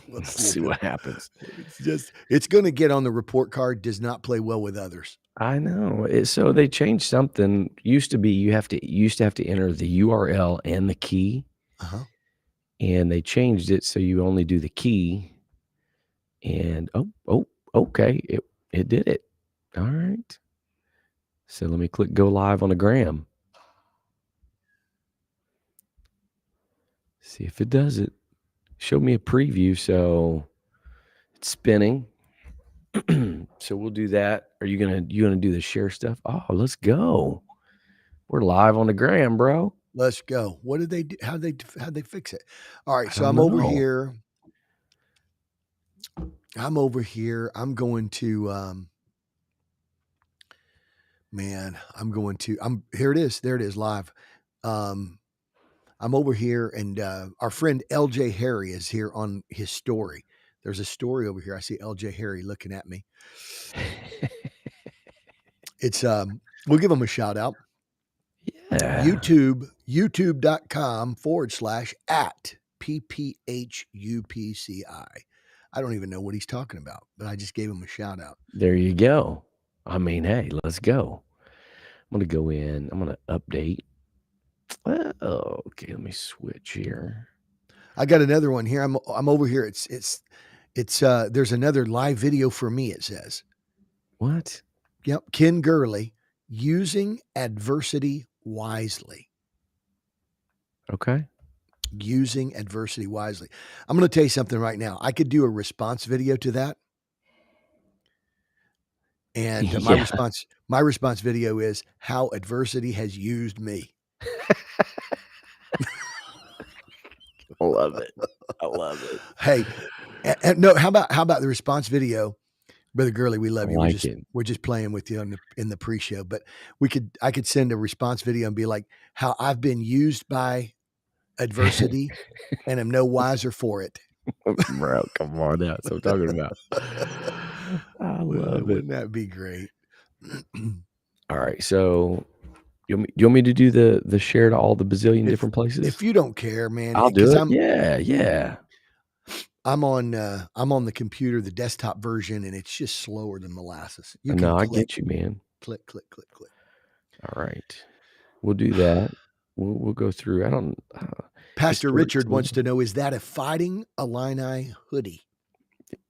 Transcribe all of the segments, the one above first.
We'll Let's see what happens. It's going to get on the report card, does not play well with others. I know. So they changed something. Used to be you used to have to enter the URL and the key, Uh-huh. and they changed it so you only do the key. And okay, it did it. All right. So let me click go live on a gram. See if it does it. Show me a preview. So it's spinning. So we'll do that. Are you gonna do the share stuff? Oh, let's go. We're live on the gram, bro. Let's go. What did they do? How'd they fix it? All right, I so don't I'm over know. here. I'm going to here it is. There it is live. I'm over here, and our friend LJ Harry is here on his story. There's a story over here. I see LJ Harry looking at me. It's we'll give him a shout out. Yeah. YouTube.com/@PPHUPCI. I don't even know what he's talking about, but I just gave him a shout out. There you go. I mean, hey, let's go. I'm gonna go in. I'm gonna update. Oh, okay. Let me switch here. I got another one here. I'm over here. It's there's another live video for me. It says, What? yep, Ken Gurley, using adversity wisely. Okay. Using adversity wisely. I'm going to tell you something right now. I could do a response video to that. And Yeah. my response video is how adversity has used me. I love it. I love it. Hey, no, how about the response video? Brother Gurley, we love I you. like it. We're just playing with you in the pre-show, but I could send a response video and be like, how I've been used by adversity and am no wiser for it. Bro, come on. That's what I'm talking about. I love it. Wouldn't that be great? All right. So you want me to do the share to all the bazillion different places? If you don't care, man, I'll do it. Yeah. I'm on the computer, the desktop version, and it's just slower than molasses. No, I get you, man. Click. All right. We'll do that. We'll go through. I don't. Pastor Richard wants to know, is that a Fighting Illini hoodie?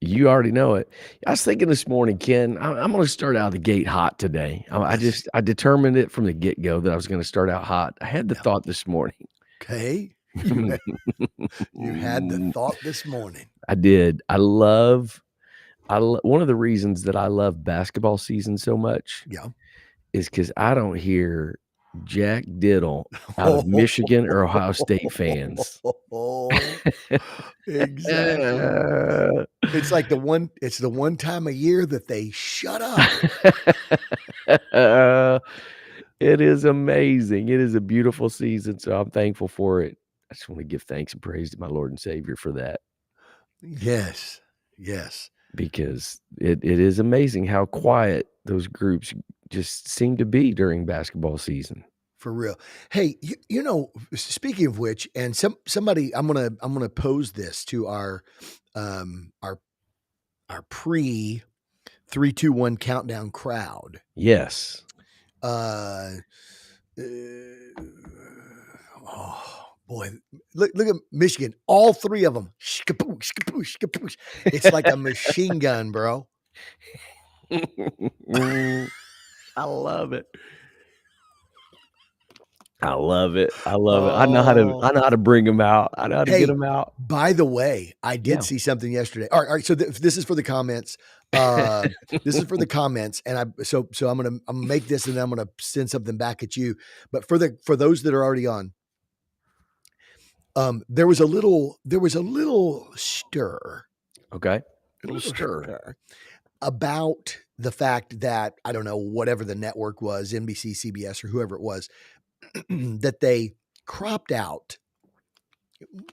You already know it. I was thinking this morning, Ken, I'm going to start out of the gate hot today. I determined it from the get-go that I was going to start out hot. I had the thought this morning. Okay. You had the thought this morning. I did. One of the reasons that I love basketball season so much is because I don't hear Jack Diddle out of Michigan or Ohio State fans. Exactly. It's like the one time a year that they shut up. It is amazing. It is a beautiful season, so I'm thankful for it. I just want to give thanks and praise to my Lord and Savior for that. Yes. Because it is amazing how quiet those groups just seem to be during basketball season. For real. Hey, you know, speaking of which, and somebody, I'm gonna pose this to our pre 3, 2, 1 countdown crowd. Yes. Oh boy, look at Michigan. All three of them. It's like a machine gun, bro. I love it. I love it. I know how to bring them out. I know how to get them out. By the way, I did see something yesterday. All right. So this is for the comments. This is for the comments, and I'm gonna make this, and then I'm gonna send something back at you. But for those that are already on, there was a little stir. Okay. A little stir about the fact that, I don't know, whatever the network was, NBC, CBS, or whoever it was, that they cropped out.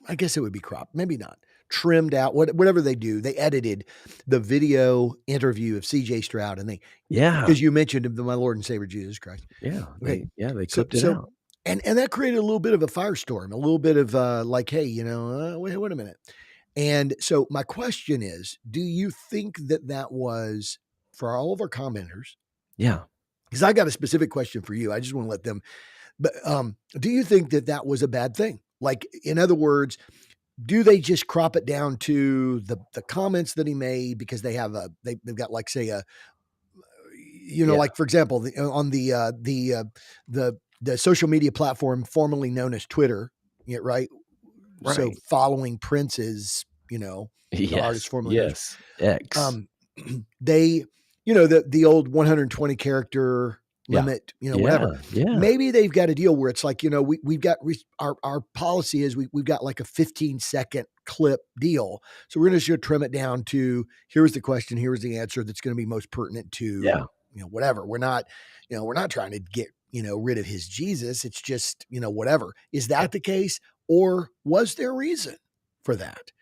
I guess it would be cropped, maybe not. Trimmed out, whatever they do. They edited the video interview of CJ Stroud, and because you mentioned my Lord and Savior Jesus Christ. Yeah. They clipped it out. And that created a little bit of a firestorm, a little bit of like, hey, wait a minute. And so my question is, do you think that that was for all of our commenters? Yeah. Because I got a specific question for you. I just want to let them. But do you think that that was a bad thing? Like, in other words, do they just crop it down to the comments that he made because they have they've got, like, say, a, Yeah. like, for example, on the social media platform formerly known as Twitter, yeah, right? So Right. following Prince is, the artist Yes. formerly known as, Yes. X. um, they, the old 120 character Yeah. limit, Yeah. whatever. Yeah. Maybe they've got a deal where it's like, we've got our policy is we've got like a 15-second clip deal. So we're going to trim it down to, here's the question, here's the answer that's going to be most pertinent to, Yeah. whatever. We're not trying to get, rid of his Jesus. It's just, whatever. Is that the case? Or was there reason for that?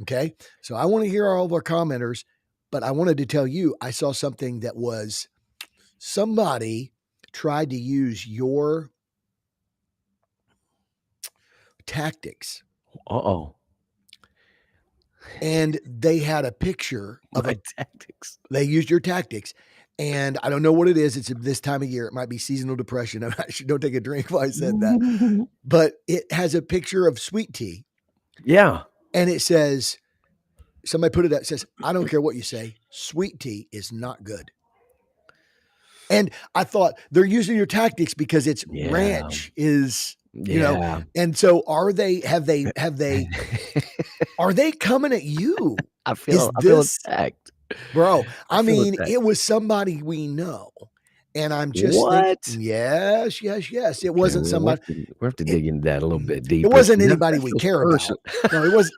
Okay. So I want to hear all of our commenters, but I wanted to tell you, I saw something that was somebody tried to use your tactics, Uh-oh. and they had a picture of My tactics. they used your tactics. And I don't know what it is. It's this time of year. It might be seasonal depression. I actually don't take a drink while I said that, but it has a picture of sweet tea, Yeah. and it says, somebody put it up, it says, I don't care what you say, sweet tea is not good. And I thought they're using your tactics because it's Yeah. ranch is, Yeah. and so are they coming at you? I Is feel this, attacked. bro? I feel mean, attacked. it was somebody we know. And I'm just thinking, What? yes. It Okay, wasn't somebody, we'll have to it, dig into that a little bit it deeper. wasn't That anybody we feels care about. personal. No, it was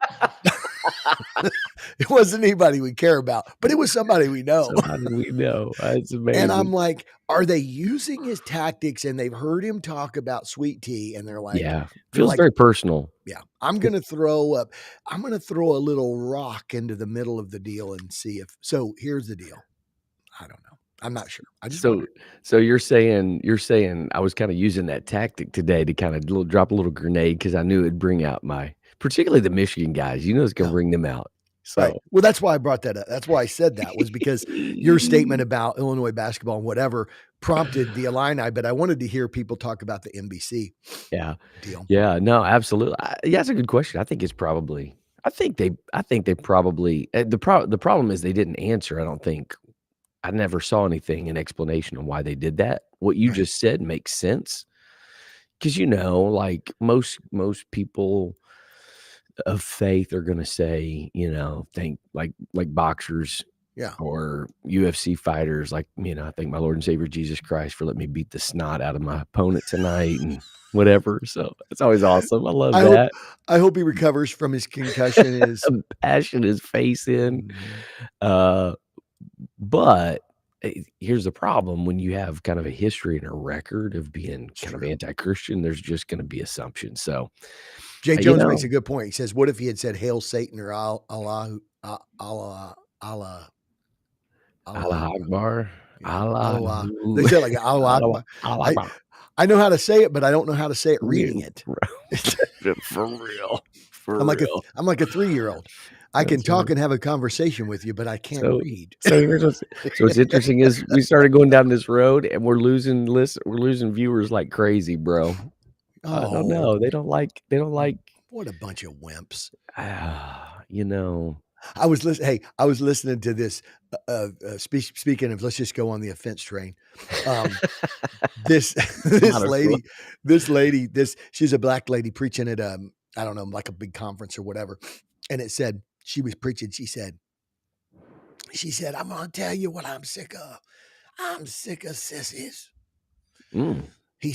it wasn't anybody we care about, but it was somebody we know. Somebody we know. That's amazing. And I'm like, are they using his tactics, and they've heard him talk about sweet tea, and they're like, yeah. Feels very personal. yeah, I'm going to throw a little rock into the middle of the deal and see if, so here's the deal. I don't know. I'm not sure. I just wondered. So you're saying I was kind of using that tactic today to kind of drop a little grenade because I knew it'd bring out particularly the Michigan guys. It's gonna bring them out. So Right. Well, that's why I brought that up. That's why I said that, was because your statement about Illinois basketball and whatever prompted the Illini, but I wanted to hear people talk about the NBC yeah, deal. yeah, no, absolutely. Yeah, that's a good question. I think they probably the problem is they didn't answer. I don't think I never saw anything an explanation on why they did that. What you Right. just said makes sense because like most people of faith are gonna say, think like boxers Yeah. or UFC fighters, like, I thank my Lord and Savior Jesus Christ for letting me beat the snot out of my opponent tonight and whatever. So it's always awesome. I love that. I hope he recovers from his concussion. Bashing his face in. Uh, but here's the problem: when you have kind of a history and a record of being kind of anti-Christian, there's just going to be assumptions. So Jay Jones makes a good point. He says, what if he had said Hail Satan or Allah Akbar. Allah. They say like Allah Akbar. I know how to say it, but I don't know how to say it reading it. For real. I'm like a 3-year-old. I can talk and have a conversation with you, but I can't read. So here's what's interesting is we started going down this road and we're losing viewers like crazy, bro. I don't know. They don't like what a bunch of wimps. I was listening to this speaking of, let's just go on the offense train. This lady, she's a black lady preaching at I don't know, like a big conference or whatever. And it said, she was preaching, she said, I'm gonna tell you what I'm sick of. I'm sick of sissies. She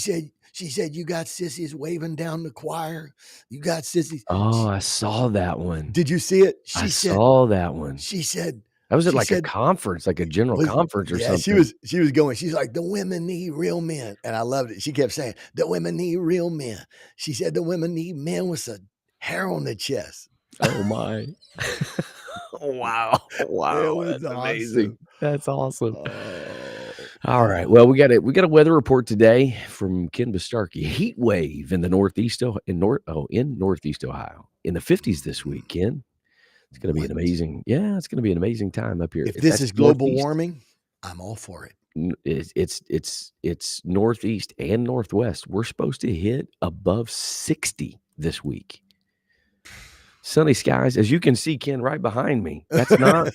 said, you got sissies waving down the choir. You got sissies. Oh, I saw that one. Did you see it? I saw that one. She said, that was at like a conference, like a general conference or something. She was going, she's like, the women need real men. And I loved it. She kept saying, the women need real men. She said, the women need men with a hair on their chest. Oh my. Wow. It was That's amazing. That's awesome. All right. Well, we got a weather report today from Ken Bastarkey. Heat wave in the Northeast Ohio, in the 50s this week, Ken. It's gonna be What? an amazing it's gonna be an amazing time up here. If this That's is global Northeast. warming, I'm all for it. It's Northeast and Northwest. We're supposed to hit above 60 this week. Sunny skies, as you can see, Ken, right behind me. That's not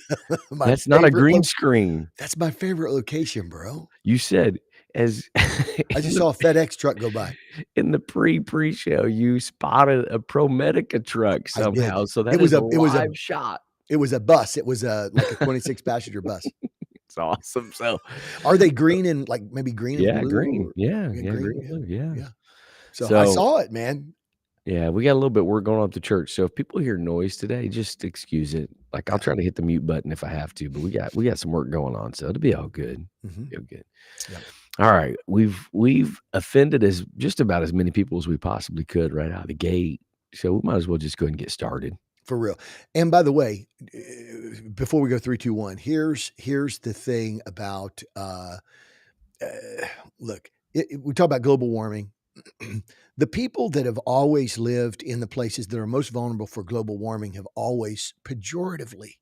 My that's not a favorite green screen. That's my favorite location, bro. You said as I just saw a FedEx truck go by. in the pre-show, you spotted a ProMedica truck I did. somehow, so It that was is a a it was a live shot. it was a bus. It was like a 26 passenger bus. It's awesome. So Are they green and like maybe green and yeah, blue green. or Yeah, yeah, yeah, green green? and Yeah. blue, yeah. Yeah. So I So, saw it, man. yeah, we got a little bit of work going on at the church, so if people hear noise today, just excuse it. Like, I'll Yeah. try to hit the mute button if I have to, but we got some work going on, so it'll be all good. Mhm. Be all good. Yeah. Alright, we've offended as just about as many people as we possibly could right out of the gate, so we might as well just go ahead and get started. For real. And by the way, before we go 3, 2, 1, here's the thing about look, we talk about global warming. The people that have always lived in the places that are most vulnerable for global warming have always pejoratively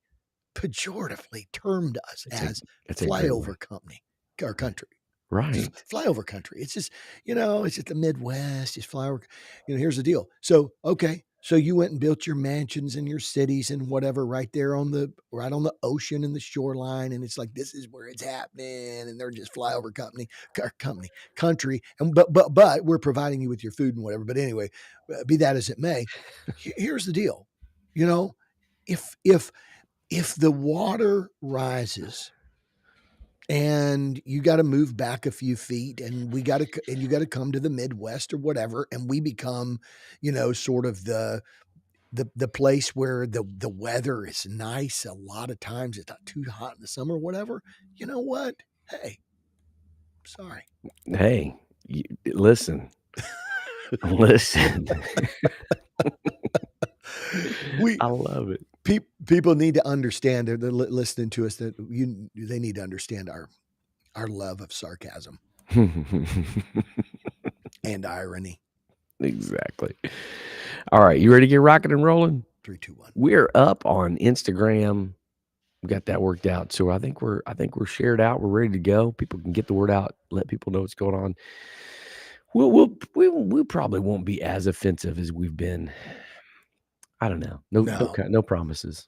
termed us as That's a great one. flyover company or country. Just Right. flyover country. It's just, it's just the Midwest, just flyover. Here's the deal. So, okay. So you went and built your mansions and your cities and whatever right there right on the ocean and the shoreline. And it's like, this is where it's happening. And they're just flyover country. And, but we're providing you with your food and whatever. But anyway, be that as it may, here's the deal. If the water rises, and you got to move back a few feet and you got to come to the Midwest or whatever. And we become, sort of the place where the weather is nice. A lot of times it's not too hot in the summer or whatever. You know what? Hey, sorry. Hey, listen. Listen. I love it. People need to understand, they're listening to us, that they need to understand our love of sarcasm and irony. Exactly. All right, you ready to get rocking and rolling? 3, 2, 1. We're up on Instagram. We got that worked out. So I think we're shared out. We're ready to go. People can get the word out, let people know what's going on. We probably won't be as offensive as we've been. I don't know. No promises.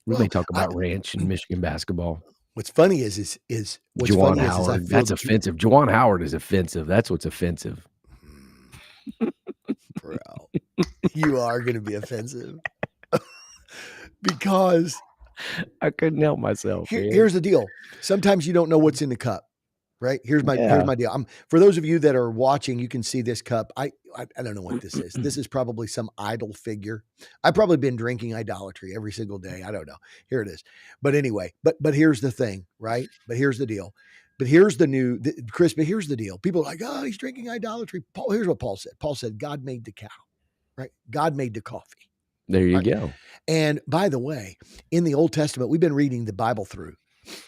We may talk about ranch and Michigan basketball. What's funny is what's Juwan funny is I Howard. feel That's offensive. Juwan Howard is offensive. That's what's offensive. Bro, you are going to be offensive because I couldn't help myself. Here's the deal. Sometimes you don't know what's in the cup, right? Here's my deal. For those of you that are watching, you can see this cup. I don't know what this is. This is probably some idol figure. I've probably been drinking idolatry every single day. I don't know. Here it is. But anyway, but here's the thing, right? But here's the deal. But here's Chris, but here's the deal. People are like, oh, he's drinking idolatry. Here's what Paul said. Paul said, God made the cow, right? God made the coffee. There you go. And by the way, in the Old Testament, we've been reading the Bible through.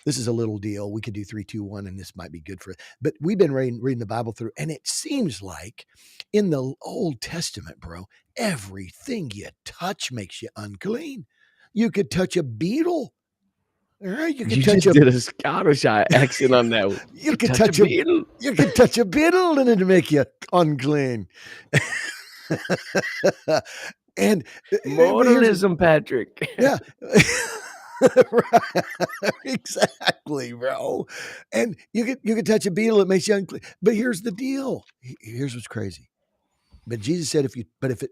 This is a little deal. We could do 3, 2, 1, and this might be good for it. But we've been reading the Bible through, and it seems like in the Old Testament, bro, everything you touch makes you unclean. You could touch a beetle. All right, you just did a Scottish accent on that. You could touch a beetle. You could touch a beetle, and it'd make you unclean. And modernism, Patrick. Yeah. Exactly, bro. And you could touch a beetle, it makes you unclean. But here's the deal. Here's what's crazy. But Jesus said, the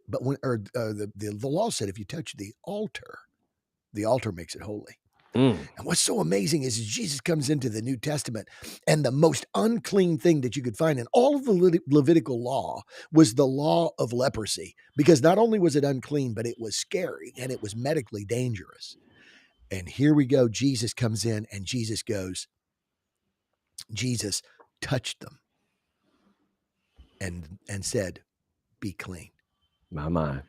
law said, if you touch the altar makes it holy. And what's so amazing is Jesus comes into the New Testament, and the most unclean thing that you could find in all of the Levitical law was the law of leprosy, because not only was it unclean, but it was scary and it was medically dangerous. And here we go. Jesus comes in and Jesus touched them and said, be clean. My.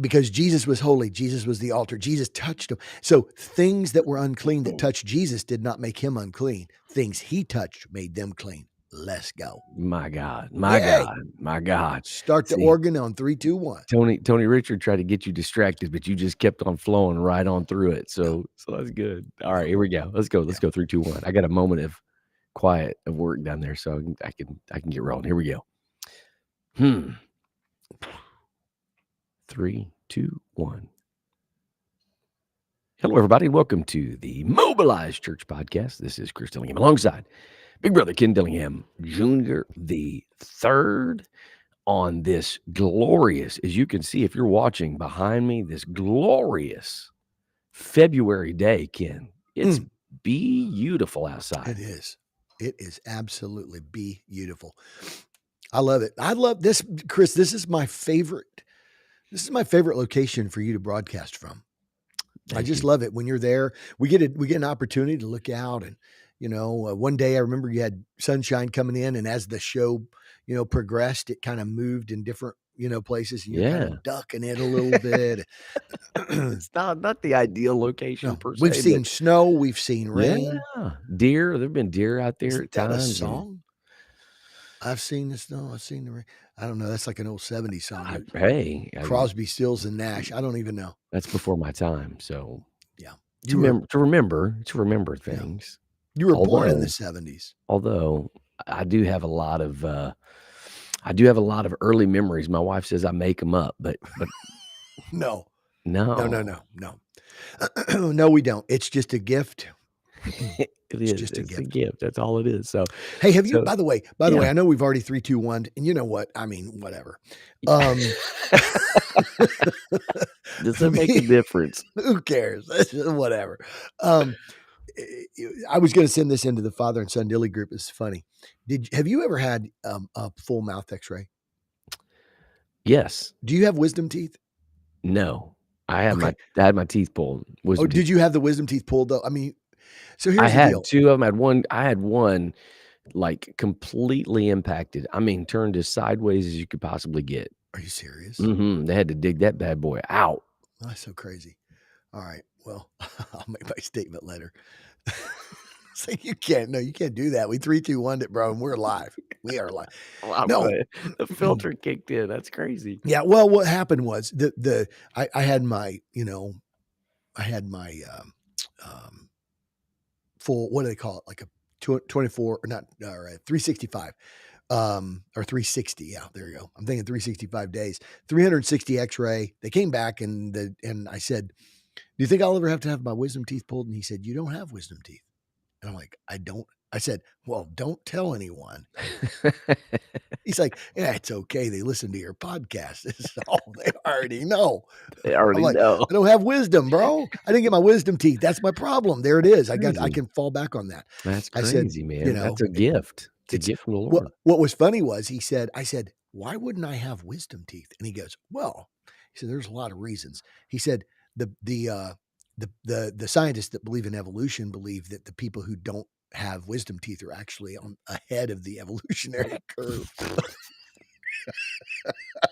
Because Jesus was holy. Jesus was the altar. Jesus touched them. So things that were unclean that touched Jesus did not make him unclean. Things he touched made them clean. Let's go. My God. Yay. My God. Start the See, organ on 3, 2, 1. Tony Richard tried to get you distracted, but you just kept on flowing right on through it. No, So that's good. All no, right, here we go. Let's go. Let's yeah. go 3, 2, 1. I got a moment of quiet of work down there, so I can get rolling. Here we go. 3, 2, 1. Hello, everybody, and welcome to the Mobilized Church Podcast. This is Chris Dillingham alongside Big Brother Ken Dillingham Jr. the third on this glorious, as you can see if you're watching behind me, this glorious February day, Ken. It's beautiful outside. It is. It is absolutely beautiful. I love it. I love this, Chris. This is my favorite. This is my favorite location for you to broadcast from. I just love it when you're there. We get an opportunity to look out, and one day I remember you had sunshine coming in, and as the show progressed, it kind of moved in different places, and you're kind of ducking it a little bit. It's not the ideal location No, per se. we've seen snow, we've seen rain, deer. There've been deer out there Isn't at that times. a song? I've seen the snow. I've seen the rain. I don't know. That's like an old 70s song. Hey, Crosby, Stills, and Nash. I don't even know. That's before my time. So yeah, to remember things. You were born in the 70s. Although I do have a lot of early memories. My wife says I make them up, but no, no, no, we don't. It's just a gift. It's just a gift. That's all it is. So, hey, have you? By the way, I know we've already 3, 2, 1, and you know what? I mean, whatever. Does it make a difference? Who cares? Whatever. I was going to send this into the father and son Dilly group. It's funny. Have you ever had a full mouth X-ray? Yes. Do you have wisdom teeth? No, I had my teeth pulled. Did you have the wisdom teeth pulled though? I mean, so here's the deal. Two of them. I had one like completely impacted. I mean, turned as sideways as you could possibly get. Are you serious? Mm-hmm. They had to dig that bad boy out. That's so crazy. All right. Well, I'll make my statement later. So you can't do that. We 3, 2, 1 it, bro, and we're live. We are live. No, the filter kicked in. That's crazy. Yeah. Well, what happened was I had my full, what do they call it? Like a 24 or not, 365, or 360. Yeah, there you go. I'm thinking 365 days, 360 X-ray. They came back and I said, do you think I'll ever have to have my wisdom teeth pulled? And he said, you don't have wisdom teeth. And I'm like, I don't. I said, well, don't tell anyone. He's like, yeah, it's okay. They listen to your podcast. This is all they already know. They already know. I don't have wisdom, bro. I didn't get my wisdom teeth. That's my problem. There it is. I can fall back on that. That's crazy, man. That's a gift. It's a gift from the Lord. What was funny was I said, why wouldn't I have wisdom teeth? And he goes, well, he said, there's a lot of reasons. He said, the scientists that believe in evolution believe that the people who don't have wisdom teeth are actually ahead of the evolutionary curve.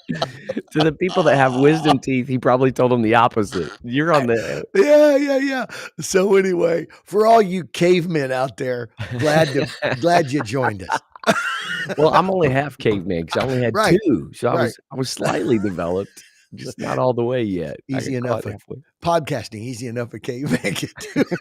To the people that have wisdom teeth, he probably told them the opposite. You're on the yeah. So anyway, for all you cavemen out there, glad you joined us. Well, I'm only half caveman because I only had 2, so I was slightly developed. Just not all the way yet. Easy enough. Podcasting, easy enough a caveman can do it.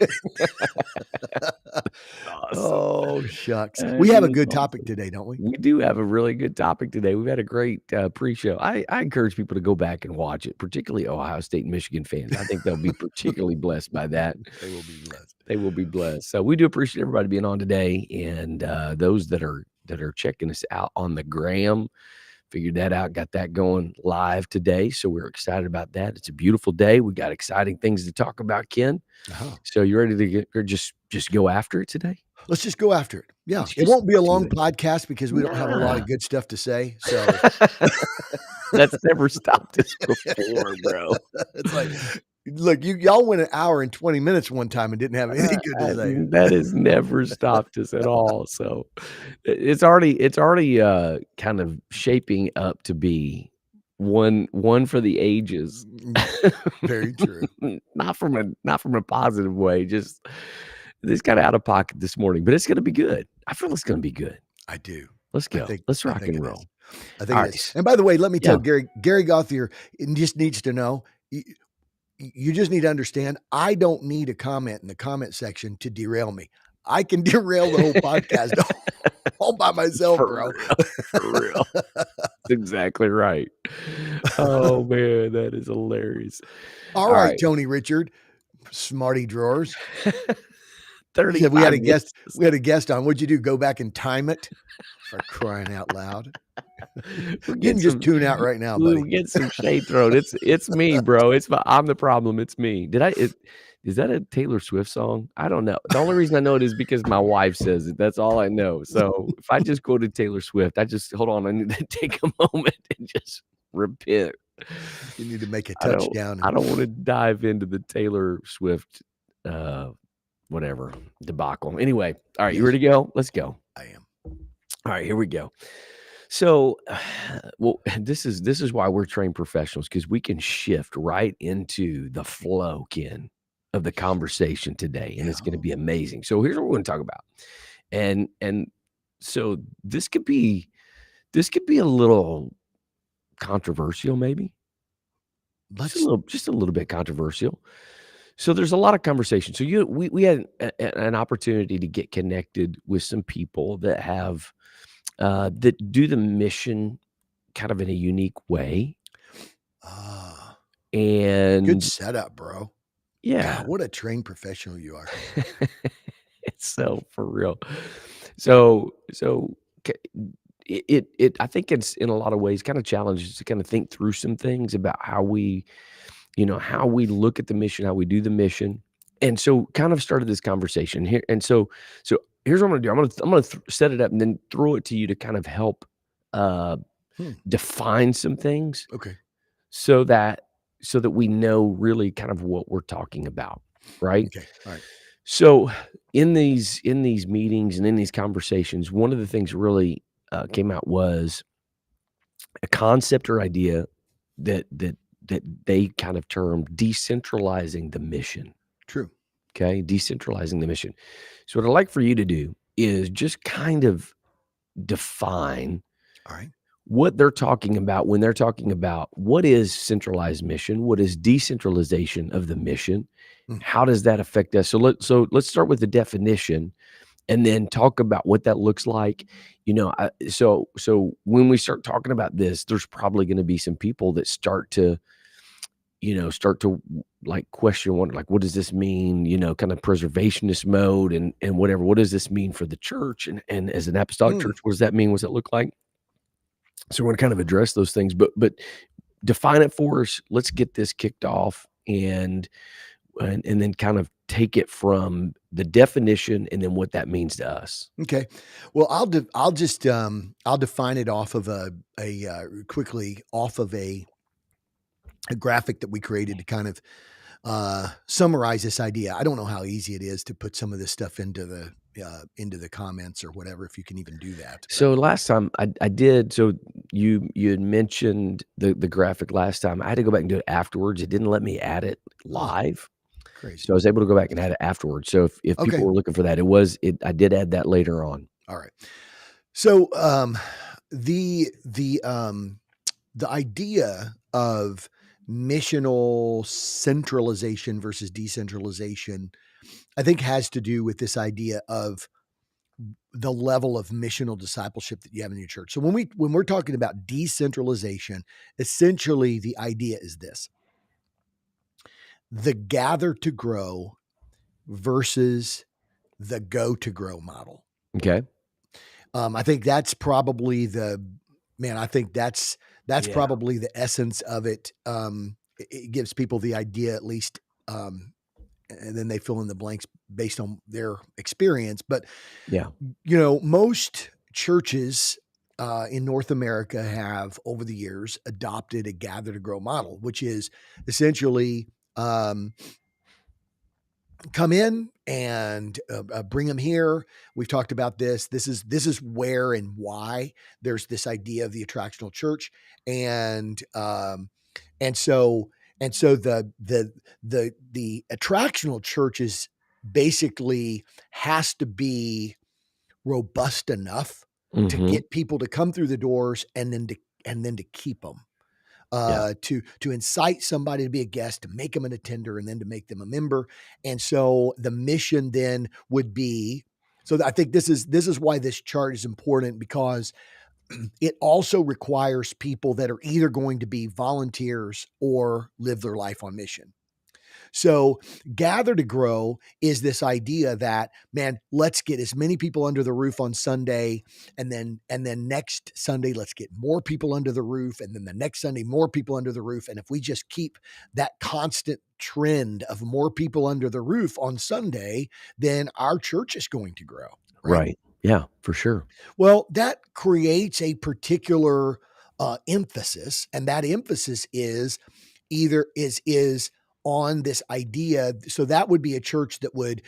Awesome. Oh, shucks. We have a good topic today, don't we? We do have a really good topic today. We've had a great pre-show. I encourage people to go back and watch it, particularly Ohio State and Michigan fans. I think they'll be particularly blessed by that. They will be blessed. They will be blessed. So we do appreciate everybody being on today, and those that are checking us out on the gram. Figured that out, got that going live today. So we're excited about that. It's a beautiful day. We got exciting things to talk about, Ken. So you ready to just go after it today? Let's just go after it. Yeah. It won't be a long podcast because we don't have a lot of good stuff to say. So that's never stopped us before, bro. It's like, look, y'all went an hour and 20 minutes one time and didn't have anything good to say. That has never stopped us at all. So it's already kind of shaping up to be one for the ages. Very true. Not from a positive way. Just it's kind of out of pocket this morning, but it's going to be good. I feel it's going to be good. I do. Let's I go. think Let's I rock think and it is. roll. I think All it right. is. And by the way, let me tell Yeah. Gary Gauthier just needs to know, you just need to understand, I don't need a comment in the comment section to derail me. I can derail the whole podcast all by myself, For bro. real. For real. That's exactly right. Oh, man, that is hilarious. All All right, right. Tony Richard, smarty drawers. You said 35 minutes. we had a guest on. What'd you do? Go back and time it? For crying out loud. We'll You get can just some tune out right now, we'll buddy. get some shade thrown. It's me, bro. I'm the problem. It's me. Is that a Taylor Swift song? I don't know. The only reason I know it is because my wife says it. That's all I know. So if I just quoted Taylor Swift, hold on. I need to take a moment and just repent. You need to make a I don't touchdown I and don't want to dive into the Taylor Swift uh whatever debacle. Anyway, all right, you yes, ready to go? Let's go. I am. All right, here we go. So, well, this is why we're trained professionals because we can shift right into the flow, Ken, of the conversation today, and Yeah. it's going to be amazing. So here's what we're going to talk about, and so this could be a little controversial, maybe Let's just a little bit controversial. So there's a lot of conversation. So we had an opportunity to get connected with some people that have that do the mission kind of in a unique way. ah, good And setup, bro. yeah. God, what a trained professional you are. It's so for real. So c it I think it's in a lot of ways kinda challenges to kinda think through some things about how we, how we look at the mission, how we do the mission. And so kind of started this conversation here. And so here's what I'm gonna do. I'm gonna set it up and then throw it to you to kind of help uh Hmm. define some things Okay. so that we know really kind of what we're talking about, right? Okay. All right. So in these meetings and in these conversations, one of the things really came out was a concept or idea that they kind of termed decentralizing the mission. True. Okay, decentralizing the mission. So what I'd like for you to do is just kind of define All right. what they're talking about when they're talking about what is centralized mission, what is decentralization of the mission, Mm. how does that affect us? So let's start with the definition and then talk about what that looks like. So when we start talking about this, there's probably going to be some people that start to like question what does this mean? Kind of preservationist mode and whatever. What does this mean for the church and as an apostolic Mm. church? What does that mean? What does that look like? So we're going to kind of address those things, but define it for us. Let's get this kicked off and then kind of take it from the definition and then what that means to us. Okay. Well, I'll just I'll define it off of quickly off of a graphic that we created to kind of summarize this idea. I don't know how easy it is to put some of this stuff into the comments or whatever, if you can even do that. But So last time I did. So you had mentioned the graphic last time. I had to go back and do it afterwards. It didn't let me add it oh, live. crazy. So I was able to go back and add it afterwards. So if people Okay. were looking for that, I did add that later on. All right. So the idea of missional centralization versus decentralization, I think, has to do with this idea of the level of missional discipleship that you have in your church. So when we're talking about decentralization, essentially the idea is this: the gather to grow versus the go to grow model. Okay. I think that's probably I think that's Yeah. probably the essence of it. It gives people the idea, at least, and then they fill in the blanks based on their experience. But Yeah. most churches in North America have, over the years, adopted a gather to grow model, which is essentially um, come in and bring them here. We've talked about this. This is where and why there's this idea of the attractional church, and and so the attractional church is basically has to be robust enough to Mhm. get people to come through the doors and then to keep them. Yeah. To incite somebody to be a guest, to make them an attender, and then to make them a member. And so the mission then would be. So I think this is why this chart is important, because it also requires people that are either going to be volunteers or live their life on mission. So gather to grow is this idea that, man, let's get as many people under the roof on Sunday, and then next Sunday let's get more people under the roof, and then the next Sunday more people under the roof. And if we just keep that constant trend of more people under the roof on Sunday, then our church is going to grow, right? Right. Yeah, for sure. Well, that creates a particular emphasis, and that emphasis is either is on this idea. So that would be a church that would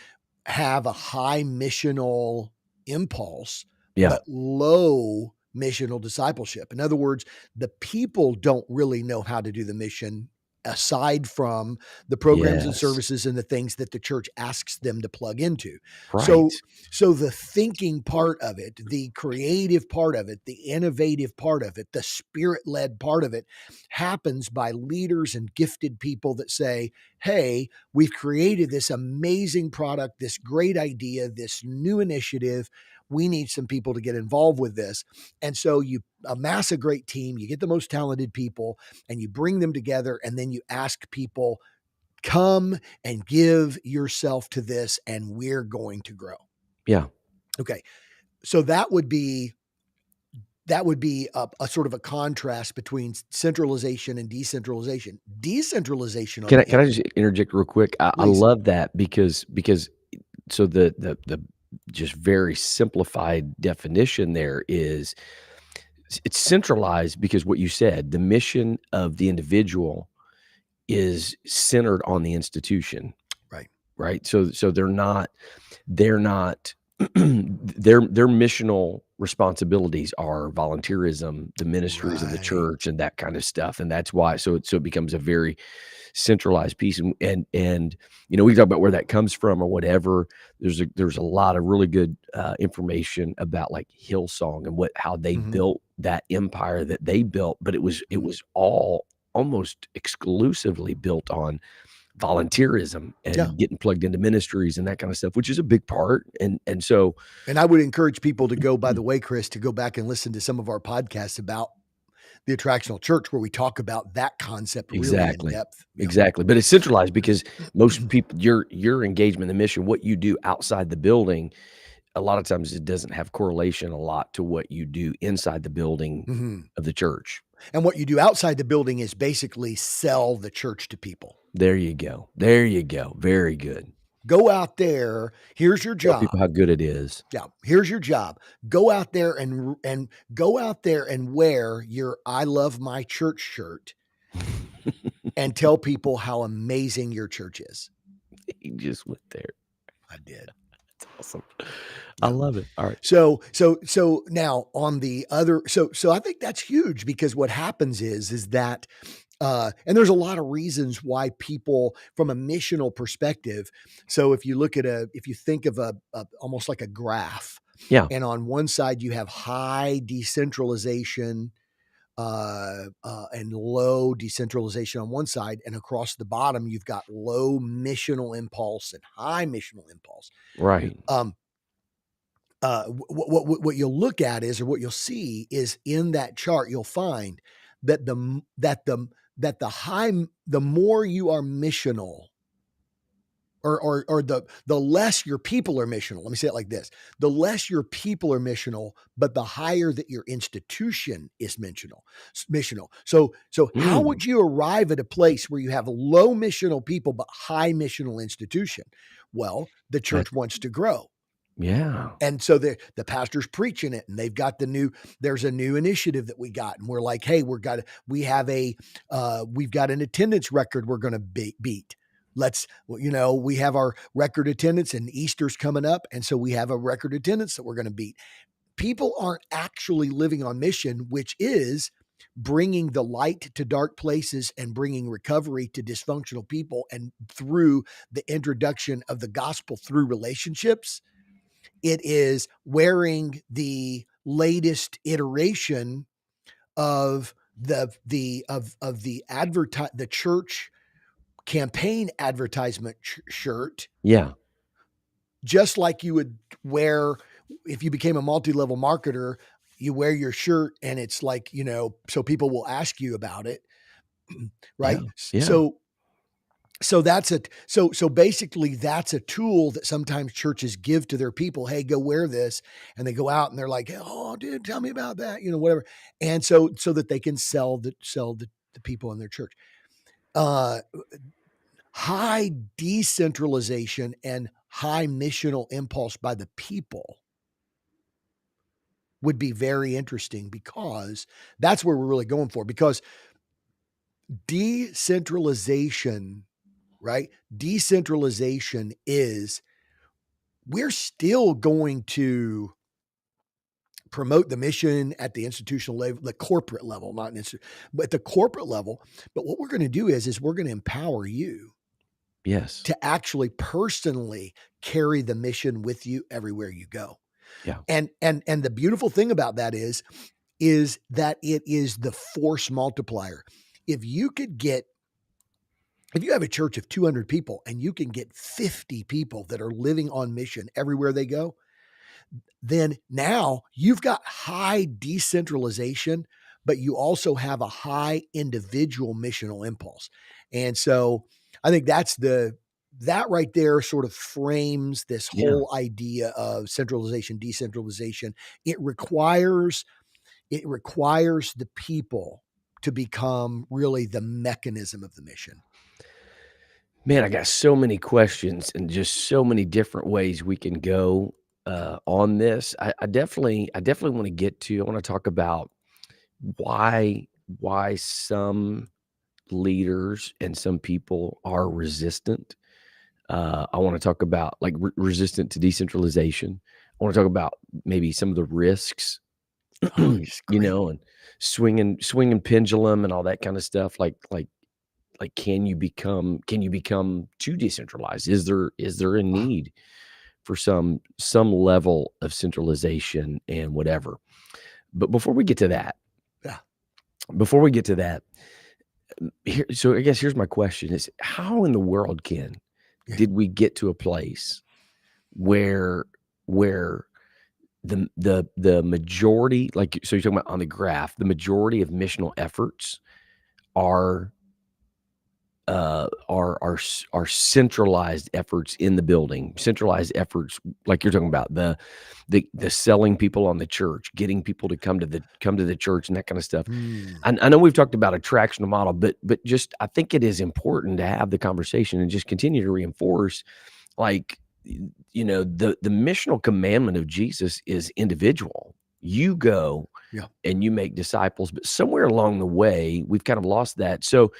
have a high missional impulse, Yeah. but low missional discipleship. In other words, the people don't really know how to do the mission aside from the programs and Yes. services and the things that the church asks them to plug into. Right. So the thinking part of it, the creative part of it, the innovative part of it, the spirit-led part of it happens by leaders and gifted people that say, hey, we've created this amazing product, this great idea, this new initiative. We need some people to get involved with this. And so you amass a great team, you get the most talented people, and you bring them together, and then you ask people, come and give yourself to this, and we're going to grow. Yeah. Okay. So that would be a sort of a contrast between centralization and decentralization. Decentralization on Can I the just interject real quick? I please. love that because so the just very simplified definition there is it's centralized because what you said, the mission of the individual is centered on the institution, Right. right? So they're not their missional responsibilities are volunteerism, the ministries of the Right. church, and that kind of stuff, and that's why so it becomes a very centralized piece, and we talk about where that comes from or whatever. There's a lot of really good information about like Hillsong and how they Mhm. built that empire that they built, but it Mhm. was all almost exclusively built on volunteerism Yeah. and getting plugged into ministries and that kind of stuff, which is a big part. And so And I would encourage people to go, by the way, Chris, to go back and listen to some of our podcasts about the attractional church, where we talk about that concept really in exactly. depth. Exactly. But it's centralized because most people your engagement in the mission, what you do outside the building, a lot of times it doesn't have correlation a lot to what you do inside the building Mhm. of the church. And what you do outside the building is basically sell the church to people. There you go. There you go. Very good. Go out there. Here's your Tell people job. how good it is. Yeah, here's your job. Go out there and go out there and wear your "I love my church" shirt and tell people how amazing your church is. He just went there. I did. It's awesome. I Yeah. love it. All right. So now on the other, so I think that's huge, because what happens is that and there's a lot of reasons why people, from a missional perspective. So if you think of a almost like a graph, Yeah. and on one side you have high decentralization and low decentralization on one side, and across the bottom you've got low missional impulse and high missional impulse. Right. Um, what you'll look at is, or what you'll see is, in that chart, you'll find that the more you are missional, or the less your people are missional. Let me say it like this: the less your people are missional, but the higher that your institution is missional. So how Mm, would you arrive at a place where you have low missional people but high missional institution? Well, the that church wants to grow. yeah. And so the pastor's preaching it, and they've got there's a new initiative that we got, and we're like, hey, we've got an attendance record we're going to beat. We have our record attendance, and Easter's coming up. And so we have a record attendance that we're going to beat. People aren't actually living on mission, which is bringing the light to dark places and bringing recovery to dysfunctional people. And through the introduction of the gospel through relationships, it is wearing the latest iteration of the church campaign advertisement shirt, Yeah. just like you would wear if you became a multi-level marketer. You wear your shirt and it's like, so people will ask you about it. Yeah. Right. Yeah. So so basically that's a tool that sometimes churches give to their people. Hey, go wear this. And they go out and they're like, oh, dude, tell me about that, whatever. And so that they can sell the people in their church. Uh, High decentralization and high missional impulse by the people would be very interesting, because that's where we're really going for. Because decentralization, right? Decentralization is, we're still going to promote the mission at the institutional level, the corporate level, not an institute, but at the corporate level. But what we're going to do is we're going to empower you Yes. to actually personally carry the mission with you everywhere you go. Yeah. And the beautiful thing about that is that it is the force multiplier. If you could get, if you have a church of 200 people and you can get 50 people that are living on mission everywhere they go, then now you've got high decentralization, but you also have a high individual missional impulse. And so I think that right there sort of frames this Yeah. whole idea of centralization, decentralization. It requires the people to become really the mechanism of the mission. Man, I got so many questions and just so many different ways we can go on this. I definitely want to get to. I want to talk about why why some leaders and some people are resistant. I want to talk about like resistant to decentralization. I want to talk about maybe some of the risks, Oh, it's great. and swinging pendulum and all that kind of stuff. Like can you become too decentralized? Is there a Wow. need for some level of centralization and whatever? But Yeah. before we get to that, so I guess here's my question: is how in the world Yeah. did we get to a place where where the majority, like, so you're talking about on the graph, the majority of missional efforts are are centralized efforts in the building, centralized efforts like you're talking about, the selling people on the church, getting people to come to the church and that kind of stuff. Hmm. I know we've talked about attractional model, but just I think it is important to have the conversation and just continue to reinforce, like, the missional commandment of Jesus is individual. You go Yeah. and you make disciples, but somewhere along the way, we've kind of lost that. So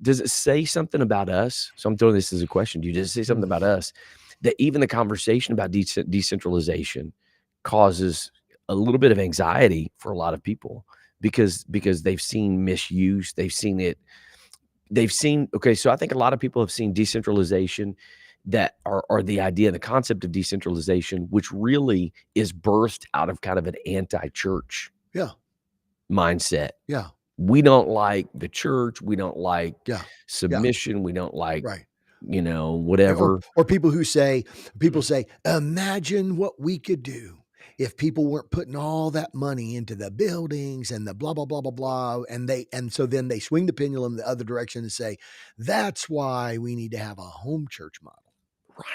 does it say something about us? So I'm throwing this as a question to you. Does it say Hmm. something about us that even the conversation about decentralization causes a little bit of anxiety for a lot of people because they've seen misuse, okay, so I think a lot of people have seen decentralization that are the idea, the concept of decentralization, which really is birthed out of kind of an anti-church Yeah. mindset. Yeah. We don't like the church, we don't like Yeah. Yeah. submission, we don't like, Right. Or whatever. or people say, imagine what we could do if people weren't putting all that money into the buildings and the blah blah blah blah blah. And so then they swing the pendulum the other direction and say, that's why we need to have a home church model.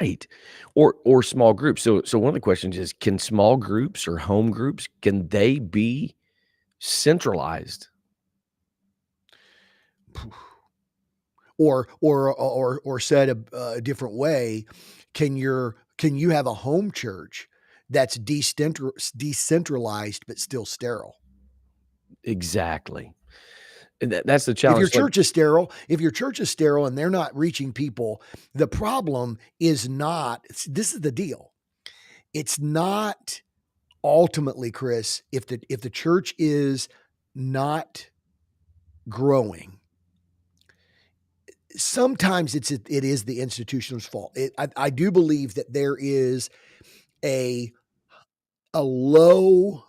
Right. Or small groups. So one of the questions is, can small groups or home groups, can they be centralized? Or said a different way, can you have a home church that's decentralized but still sterile? Exactly. And that's the If your challenge, like, church is sterile, if your church is sterile and they're not reaching people, the problem is not, this is the deal. It's not ultimately, Chris, if the church is not growing, sometimes it is the institution's fault. I do believe that there is a a low,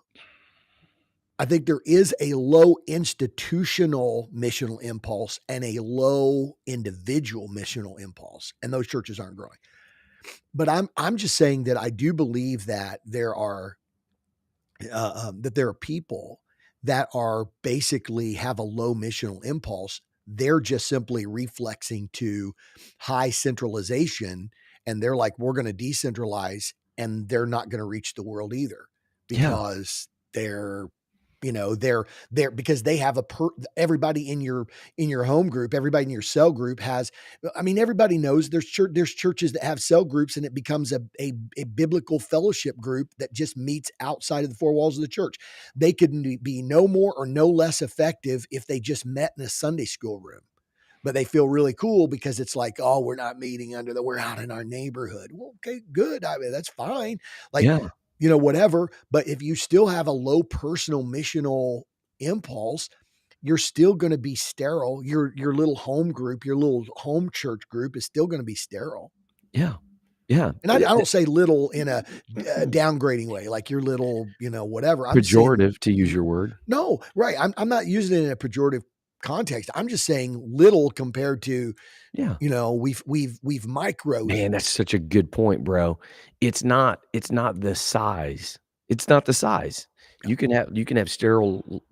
I think there is a low institutional missional impulse and a low individual missional impulse, and those churches aren't growing. But I'm just saying that I do believe that there are people that are basically have a low missional impulse. They're just simply reflexing to high centralization, and they're like, we're going to decentralize, and they're not going to reach the world either Yeah. because they're because they have everybody in your home group, everybody in your cell group has, I mean, everybody knows there's churches that have cell groups, and it becomes a biblical fellowship group that just meets outside of the four walls of the church. They could be no more or no less effective if they just met in a Sunday school room, but they feel really cool because it's like, oh, we're not meeting we're out in our neighborhood. Well, okay, good. I mean, that's fine. Like, Yeah. whatever. But if you still have a low personal missional impulse, you're still going to be sterile. Your little home group, your little home church group is still going to be sterile. Yeah. Yeah. And I don't say little in a downgrading way, like your little, whatever. I'm saying Pejorative, to use your word. no, right. I'm not using it in a pejorative context. I'm just saying little compared to, Yeah. we've microed Man, it. that's such a good point, bro. It's not the size. It's not the size. Yeah. You can have sterile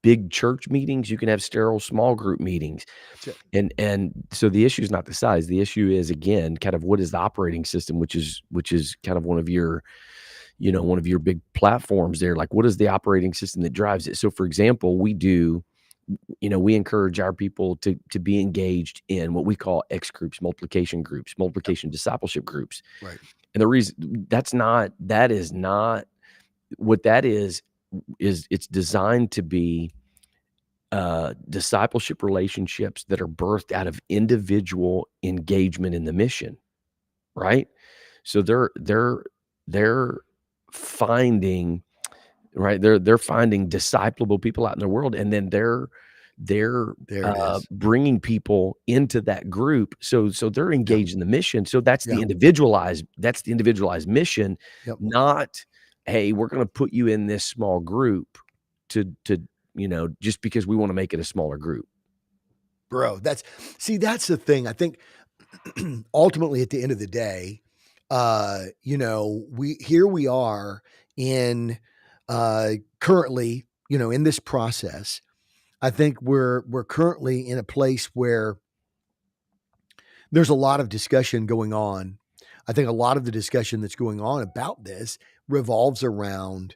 big church meetings, you can have sterile small group meetings. That's it. And so the issue is not the size. The issue is, again, kind of what is the operating system, which is kind of one of your big platforms there. Like, what is the operating system that drives it? So for example, we encourage our people to be engaged in what we call X groups, multiplication discipleship groups. Right. And the reason that is not what that is it's designed to be discipleship relationships that are birthed out of individual engagement in the mission, right? So they're finding, right? They're finding disciplable people out in the world, and then they're There it is. bringing people into that group. So they're Yep. engaged in the mission. So that's the Yeah. individualized mission, Yep. not, hey, we're going to put you in this small group to just because we want to make it a smaller group. Bro, that's the thing. I think ultimately at the end of the day, we are in currently, in this process. I think we're currently in a place where there's a lot of discussion going on. I think a lot of the discussion that's going on about this revolves around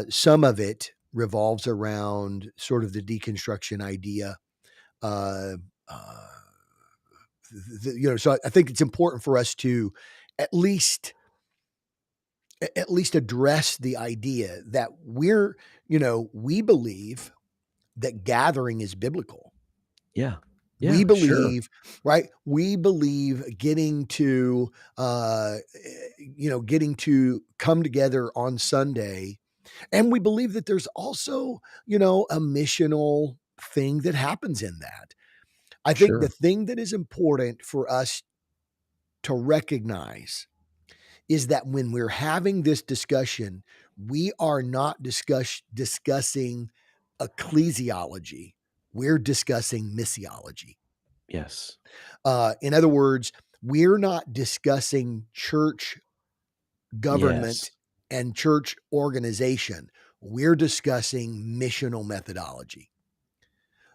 some of it revolves around sort of the deconstruction idea. Uh, uh, so I think it's important for us to at least address the idea that we believe that gathering is biblical. Yeah. We Yeah, sure. believe, right? We believe getting to come together on Sunday. And we believe that there's also, a missional thing that happens in that. I think the Sure. thing that is important for us to recognize is that when we're having this discussion, we are not discussing ecclesiology. We're discussing missiology. Yes. In other words, we're not discussing church government Yes. and church organization. We're discussing missional methodology.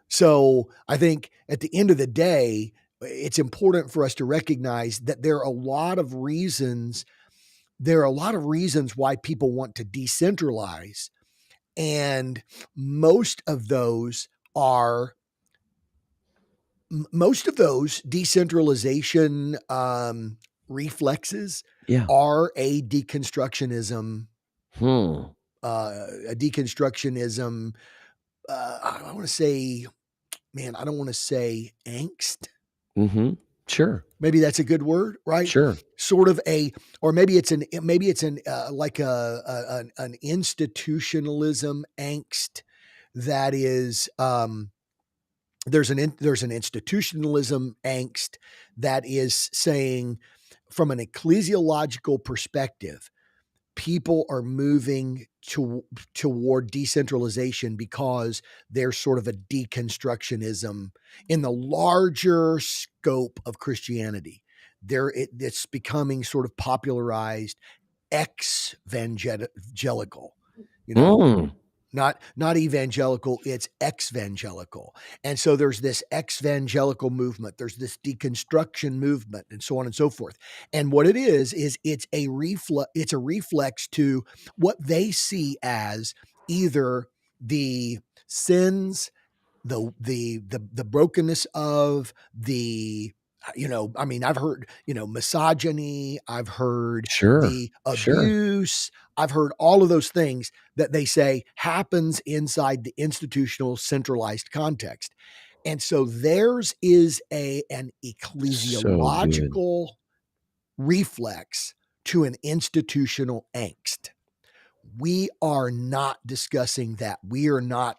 So I think at the end of the day, it's important for us to recognize that there are a lot of reasons. There are a lot of reasons why people want to decentralize. And most of those decentralization reflexes Yeah. are a deconstructionism. Hmm. A deconstructionism. I want to say, man, I don't want to say angst. Mhm. Sure. Maybe that's a good word, right? Sure. Sort of or maybe it's like an institutionalism angst that is there's an institutionalism angst that is saying from an ecclesiological perspective, people are moving toward decentralization because there's sort of a deconstructionism in the larger scope of Christianity. It's becoming sort of popularized ex-evangelical, you know, Mm. not evangelical, it's ex-evangelical. And so there's this ex-evangelical movement, there's this deconstruction movement, and so on and so forth. And what it is it's a reflex to what they see as either the sins, the brokenness of the, I mean, I've heard, misogyny, I've heard Sure. the Sure. abuse, I've heard all of those things that they say happens inside the institutional centralized context. And so theirs is an So good. ecclesiological reflex to an institutional angst. We are not discussing that. We're not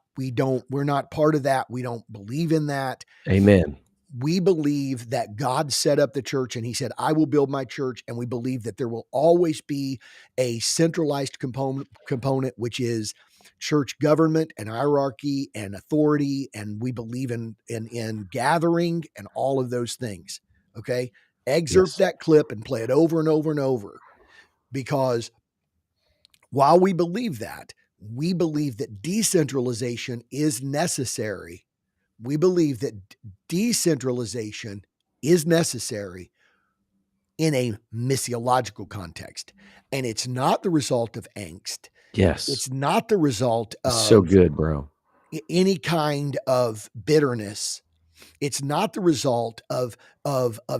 part of that. We don't believe in that. Amen. We believe that God set up the church and he said, I will build my church. And we believe that there will always be a centralized component, which is church government and hierarchy and authority. And we believe in gathering and all of those things. Okay. Excerpt Yes. that clip and play it over and over and over, because while we believe that decentralization is necessary. We believe that decentralization is necessary in a missiological context. And it's not the result of angst. Yes. It's not the result It's so of good, bro. any kind of bitterness. It's not the result of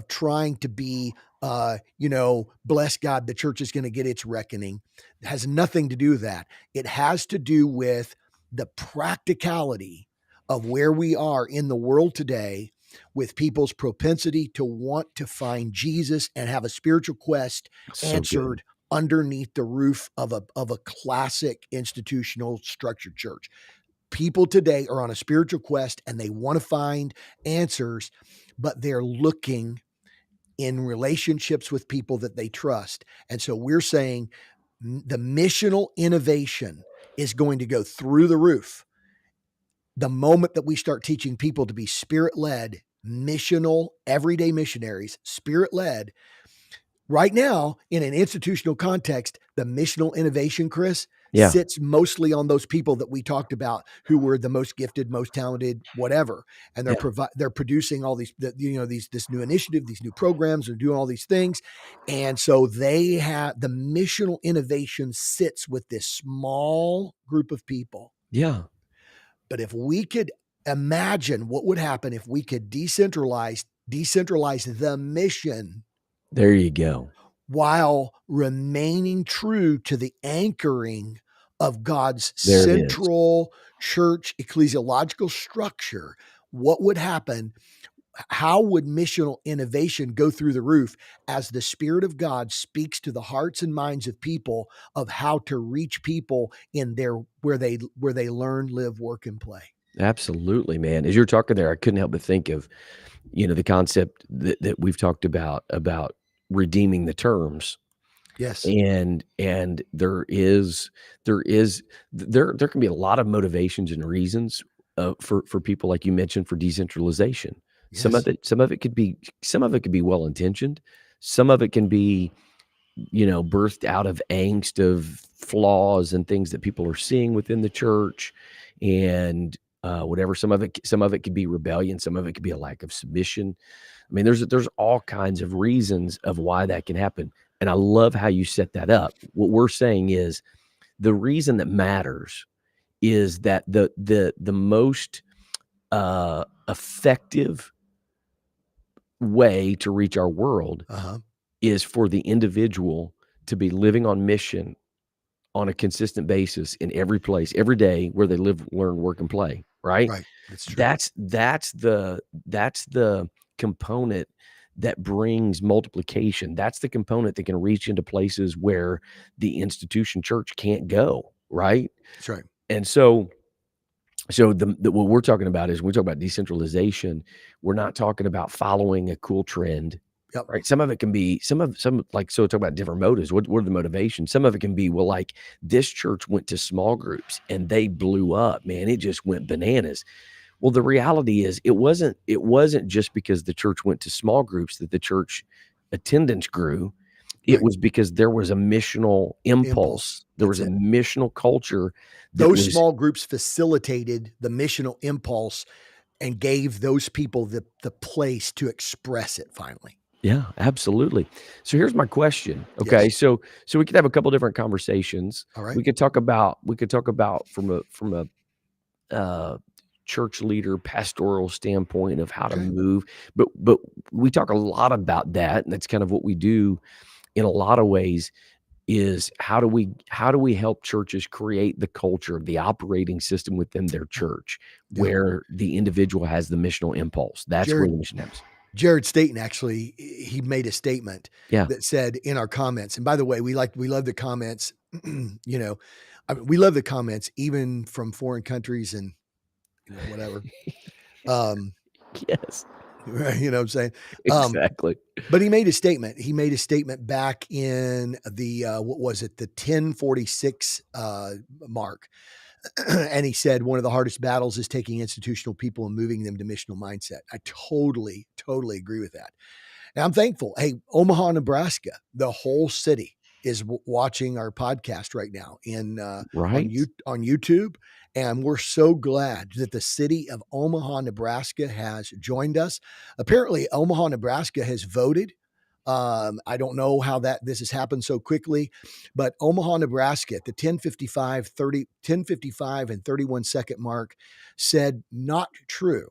trying to be, bless God, the church is going to get its reckoning. It has nothing to do with that. It has to do with the practicality of where we are in the world today, with people's propensity to want to find Jesus and have a spiritual quest So good. answered underneath the roof of a classic institutional structured church. People today are on a spiritual quest and they want to find answers, but they're looking in relationships with people that they trust. And so we're saying the missional innovation is going to go through the roof the moment that we start teaching people to be spirit led, missional, everyday missionaries, spirit led. Right now, in an institutional context, the missional innovation, Chris, Yeah. sits mostly on those people that we talked about who were the most gifted, most talented, whatever, and Yeah. they're producing all these, this new initiative, these new programs, they're doing all these things, and so they have the missional innovation sits with this small group of people. Yeah. But if we could imagine what would happen if we could decentralize the mission There you go. while remaining true to the anchoring of God's There it is. central church ecclesiological structure, what would happen? How would missional innovation go through the roof as the Spirit of God speaks to the hearts and minds of people of how to reach people in their where they learn, live, work, and play? Absolutely, man. As you're talking there, I couldn't help but think of, the concept that we've talked about redeeming the terms. Yes. And there can be a lot of motivations and reasons, for people, like you mentioned, for decentralization. Yes. Some of it could be well-intentioned. Some of it can be, birthed out of angst of flaws and things that people are seeing within the church, and, whatever. Some of it could be rebellion, some of it could be a lack of submission. I mean, there's all kinds of reasons of why that can happen, and I love how you set that up. What we're saying is the reason that matters is that the most, effective way to reach our world Uh-huh. is for the individual to be living on mission on a consistent basis in every place, every day where they live, learn, work, and play, right? Right. That's true. That's the component that brings multiplication. That's the component that can reach into places where the institution church can't go, right? That's right. And so what we're talking about is when we talk about decentralization, we're not talking about following a cool trend. Yep. right? Some of it can be some like, so talk about different motives. What are the motivations? Some of it can be, well, like this church went to small groups and they blew up, man. It just went bananas. Well, the reality is it wasn't just because the church went to small groups that the church attendance grew. It Right. was because there was a missional impulse. Impulse. There That's was a it. missional culture that Those was, small groups facilitated the missional impulse and gave those people the place to express it finally. yeah, absolutely. So here's my question. Okay. Yes. So we could have a couple different conversations. All right. We could talk about from a uh, church leader pastoral standpoint of how to Okay. move, but we talk a lot about that, and that's kind of what we do in a lot of ways. Is how do we help churches create the culture, the operating system within their church Yeah. where the individual has the missional impulse? That's where Jared the mission happens. Jared Staten actually he made a statement Yeah. that said in our comments, and by the way, we love the comments. You know, I mean, we love the comments even from foreign countries and whatever. Um, Yes. right, you know what I'm saying? Um, Exactly. but he made a statement. He made a statement back in the what was it, the 1046 mark. And he said one of the hardest battles is taking institutional people and moving them to missional mindset. I totally agree with that. And I'm thankful. Hey, Omaha, Nebraska, the whole city is watching our podcast right now Right? on YouTube, and we're so glad that the city of Omaha, Nebraska, has joined us. Apparently, Omaha, Nebraska, has voted. I don't know how this has happened so quickly, but Omaha, Nebraska, at the 10:55 and 31-second mark, said not true,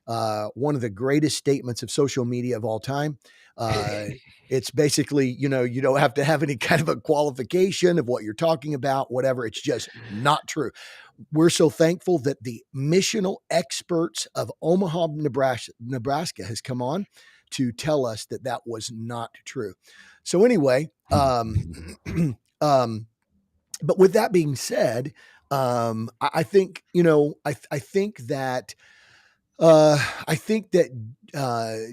one of the greatest statements of social media of all time. Uh, it's basically, you don't have to have any kind of a qualification of what you're talking about, whatever. It's just not true. We're so thankful that the missional experts of Omaha, Nebraska has come on to tell us that that was not true. So anyway, but with that being said, I think, I think that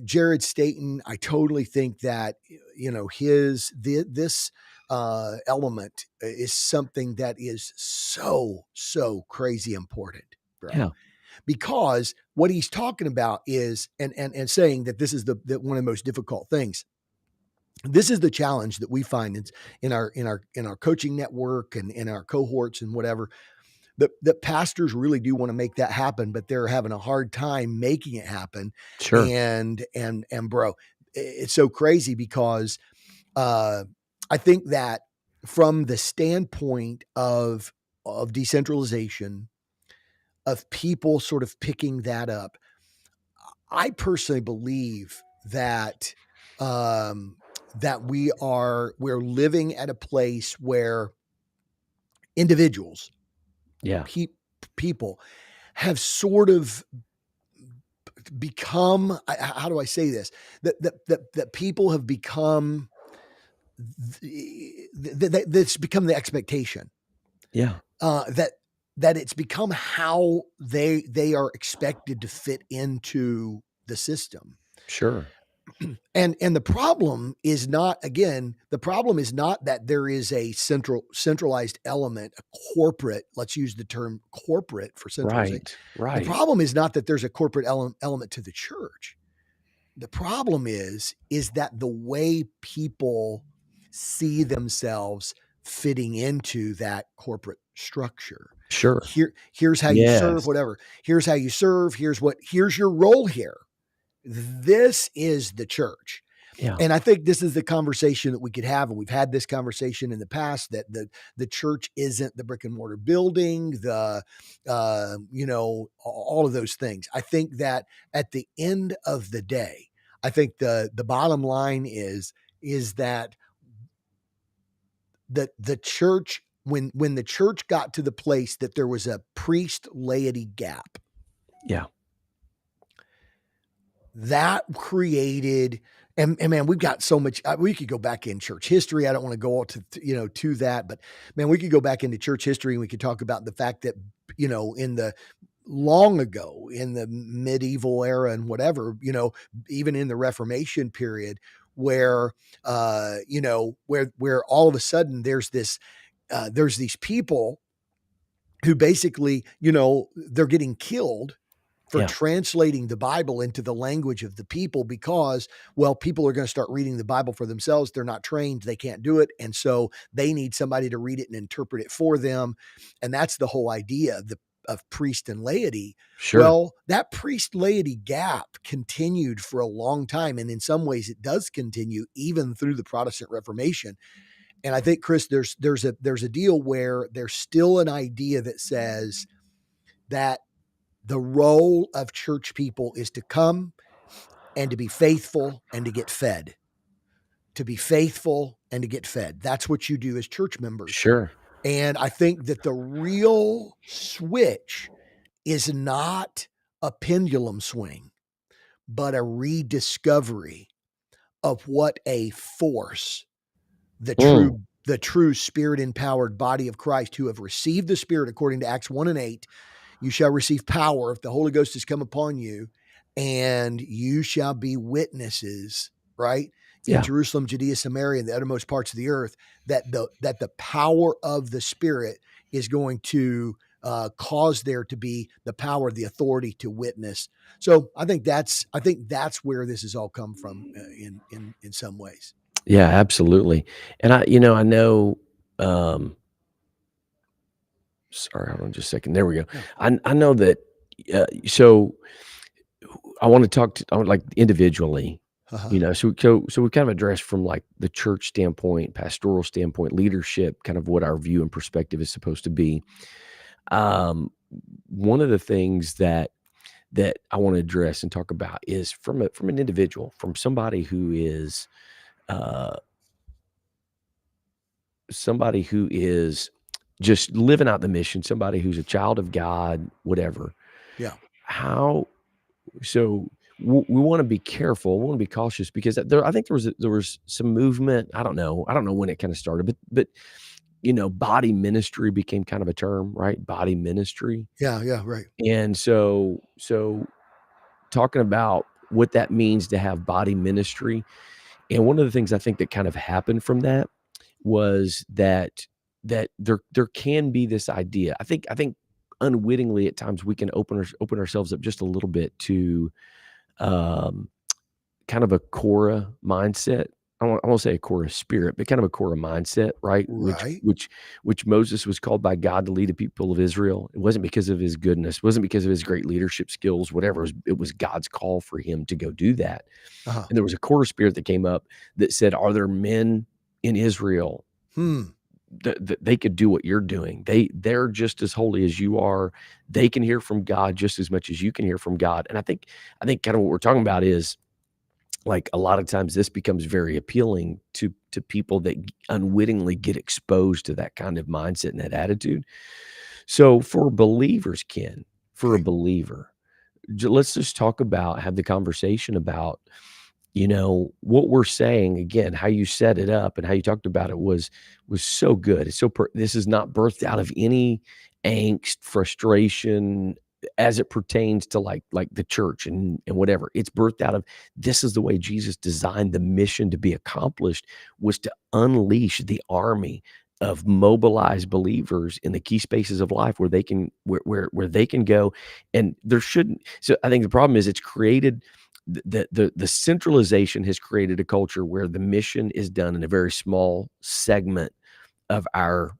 Jared Staten, I totally think that this element is something that is so crazy important, bro. Yeah. Because what he's talking about is and saying that this is the one of the most difficult things. This is the challenge that we find in our coaching network and in our cohorts and whatever, that pastors really do want to make that happen, but they're having a hard time making it happen. Sure. And bro, it's so crazy because I think that from the standpoint of decentralization, of people sort of picking that up, I personally believe that that we're living at a place where individuals, Yeah. people have sort of become, how do I say this, that people have become, that's become the expectation, Yeah. that it's become how they are expected to fit into the system. Sure. And the problem is not, again, the problem is not that there is a centralized element, a corporate, let's use the term corporate for centralization. Right. The Right. problem is not that there's a corporate element to the church. The problem is that the way people see themselves fitting into that corporate structure. Sure. Here's how you serve, Yes. whatever. Here's how you serve. Here's your role here. This is the church. Yeah. And I think this is the conversation that we could have, and we've had this conversation in the past, that the church isn't the brick and mortar building, all of those things. I think that at the end of the day, I think the bottom line is that the church, when the church got to the place that there was a priest laity gap, Yeah. that created, and man, we've got so much, we could go back in church history. I don't want to go all to that, but man, we could go back into church history and we could talk about the fact that, in the long ago, in the medieval era and whatever, even in the Reformation period, where where all of a sudden there's these people who basically, they're getting killed for Yeah. translating the Bible into the language of the people because, well, people are going to start reading the Bible for themselves. They're not trained, they can't do it. And so they need somebody to read it and interpret it for them. And that's the whole idea of priest and laity. Sure. Well, that priest laity gap continued for a long time. And in some ways, it does continue even through the Protestant Reformation. And I think, Chris, there's a deal where there's still an idea that says that the role of church people is to come and to be faithful and to get fed. To be faithful and to get fed. That's what you do as church members. Sure. And I think that the real switch is not a pendulum swing, but a rediscovery of what a force the Mm. true spirit empowered body of Christ who have received the Spirit according to Acts 1:8. You shall receive power if the Holy Ghost has come upon you, and you shall be witnesses, right? In Yeah. Jerusalem, Judea, Samaria, and the uttermost parts of the earth, that the power of the Spirit is going to cause there to be the power, the authority to witness. So I think that's where this has all come from in some ways. Yeah, absolutely. And I know, um sorry, hold on just a second. There we go. Yeah. I know that, so I wanna talk to like, individually, Uh-huh. so we kind of addressed from, like, the church standpoint, pastoral standpoint, leadership, kind of what our view and perspective is supposed to be. Um, One of the things that I wanna address and talk about is from an individual, from uh somebody who is just living out the mission, somebody who's a child of God, whatever. Yeah. How so we wanna be careful, we wanna be cautious because I think there was some movement, I don't know when it kinda started, but, body ministry became kind of a term, right? Body ministry. Yeah. Yeah. Right. And so talking about what that means to have body ministry, and one of the things I think that kind of happened from that was that there can be this idea. I think unwittingly at times we can open ourselves up just a little bit to, um, kind of a Korah mindset. I won't say a Korah spirit, but kind of a Korah mindset, right? Which Right. which which Moses was called by God to lead the people of Israel. It wasn't because of his goodness, it wasn't because of his great leadership skills, whatever. It was God's call for him to go do that. Uh-huh. And there was a Korah spirit that came up that said, "Are there men in Israel Hmm. that they could do what you're doing? They're just as holy as you are. They can hear from God just as much as you can hear from God." And I think kind of what we're talking about is, like, a lot of times this becomes very appealing to people that unwittingly get exposed to that kind of mindset and that attitude. So for believers, Ken, for a Okay. believer, let's just have the conversation about, what we're saying again, how you set it up and how you talked about it was so good. This is not birthed out of any angst, frustration as it pertains to like the church and whatever. It's birthed out of, this is the way Jesus designed the mission to be accomplished, was to unleash the army of mobilized believers in the key spaces of life where they can where they can go. And there shouldn't so I think the problem is it's created the centralization has created a culture where the mission is done in a very small segment of our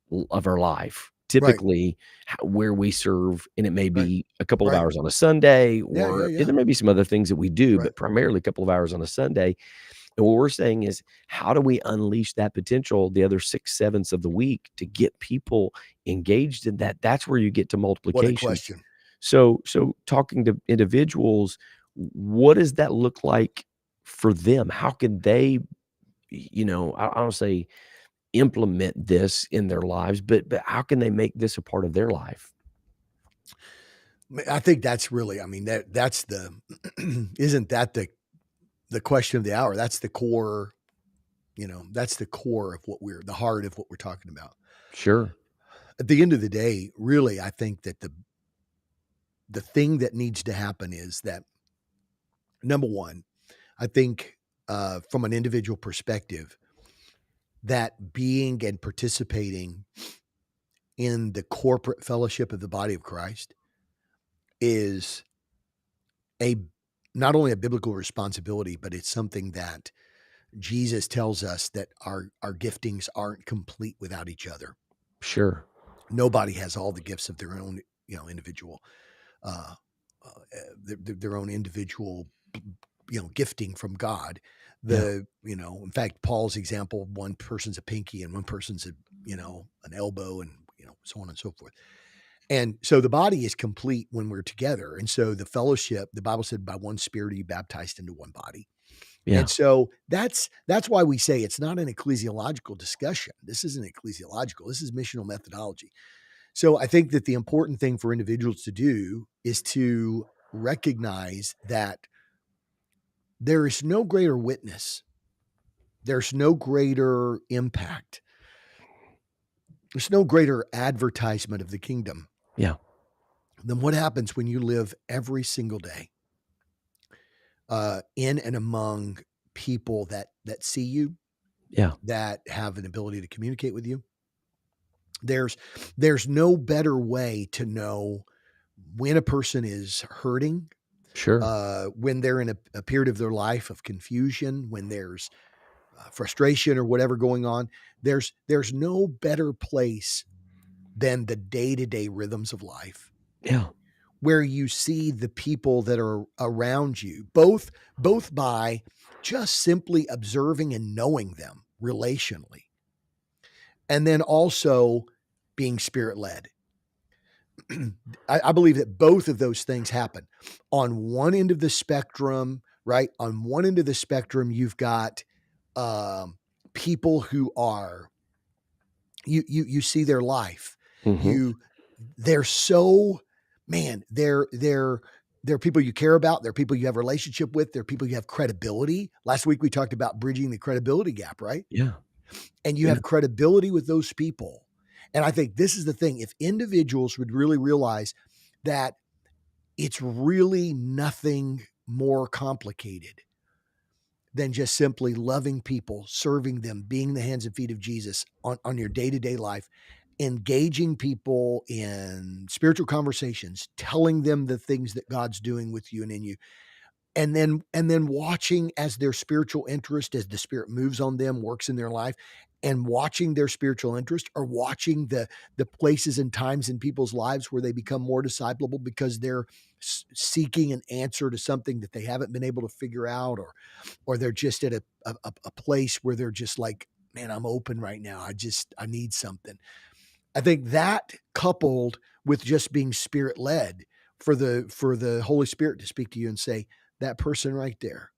life. Right. Typically, where we serve, and it may Right. be a couple of Right. hours on a Sunday, Yeah. Yeah. and Yeah. there may be some other things that we do, Right. but primarily a couple of hours on a Sunday. And what we're saying is, how do we unleash that potential the other 6/7 of the week to get people engaged in that? That's where you get to What a multiplication. question. So talking to individuals, what does that look like for them? How can they, I don't say implement this in their lives, but how can they make this a part of their life? I think that's really, I mean, that's the, isn't that the question of the hour? That's the core, that's the core of the heart of what we're talking about. Sure. At the end of the day, really, I think that the thing that needs to happen is that, number one, I think from an individual perspective, that being and participating in the corporate fellowship of the body of Christ is a not only a biblical responsibility, but it's something that Jesus tells us that our giftings aren't complete without each other. Sure. Nobody has all the gifts of their own, individual, uh, their own individual, gifting from God. Yeah. In fact, Paul's example: one person's a pinky and one person's an elbow, and so on and so forth. And so the body is complete when we're together. And so the fellowship, the Bible said, by one Spirit are you baptized into one body. Yeah. And so that's why we say it's not an ecclesiological discussion. This isn't ecclesiological. This is missional methodology. So I think that the important thing for individuals to do is to recognize that there is no greater witness. There's no greater impact. There's no greater advertisement of the kingdom Yeah. than what happens when you live every single day in and among people that see you, Yeah. that have an ability to communicate with you. There's no better way to know when a person is hurting, Sure. when they're in a period of their life of confusion, when there's frustration or whatever going on. There's no better place than the day-to-day rhythms of life, Yeah. where you see the people that are around you, both by just simply observing and knowing them relationally, and then also being spirit-led. I believe that both of those things happen. On one end of the spectrum, right? On one end of the spectrum, you've got people who are you see their life. Mhm. They're so, man, they're people you care about. They're people you have a relationship with. They're people you have credibility. Last week we talked about bridging the credibility gap, right? Yeah. And you Yeah. have credibility with those people. And I think this is the thing. If individuals would really realize that it's really nothing more complicated than just simply loving people, serving them, being the hands and feet of Jesus on your day-to-day life, engaging people in spiritual conversations, telling them the things that God's doing with you and in you, and then watching as their spiritual interest, as the Spirit moves on them, works in their life, and watching their spiritual interest, or watching the places and times in people's lives where they become more disciplable because they're seeking an answer to something that they haven't been able to figure out, or they're just at a place where they're just like, man, I'm open right now. I need something. I think that, coupled with just being spirit led, for the Holy Spirit to speak to you and say, that person right there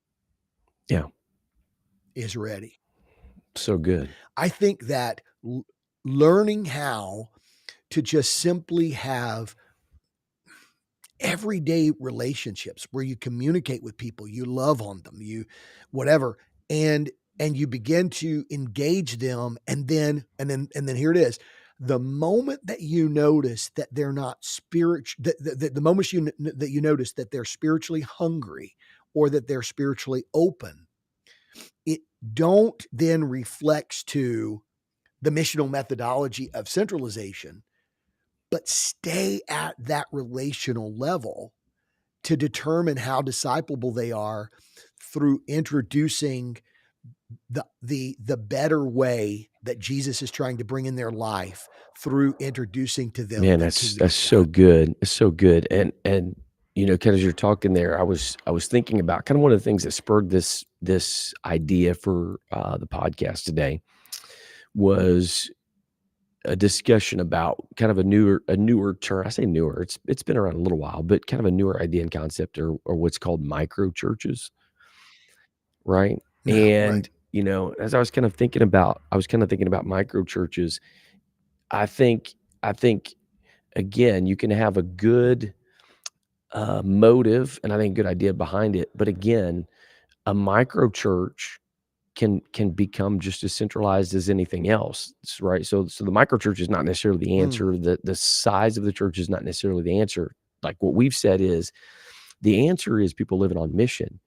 Yeah. is ready. So good. I think that learning how to just simply have everyday relationships where you communicate with people, you love on them, you whatever, and you begin to engage them, and then here it is. The moment that you notice that they're not spiritual, the moment that you notice that they're spiritually hungry, or that they're spiritually open, it don't then reflects to the missional methodology of centralization, but stay at that relational level to determine how disciplable they are through introducing the better way that Jesus is trying to bring in their life, through introducing to them Man, the that's kingdom of so God. good. It's so good. And kind of as you're talking there, I was thinking about kind of one of the things that spurred this idea for the podcast today was a discussion about kind of a newer term. I say newer. It's been around a little while, but kind of a newer idea and concept, or what's called micro churches, right? Yeah, right. And as I was kind of thinking about micro churches. I think I think again, you can have a good motive and I think good idea behind it, but again, a micro church can become just as centralized as anything else, right? So the micro church is not necessarily the Mm, answer. The size of the church is not necessarily the answer. Like what we've said is the answer is people living on mission.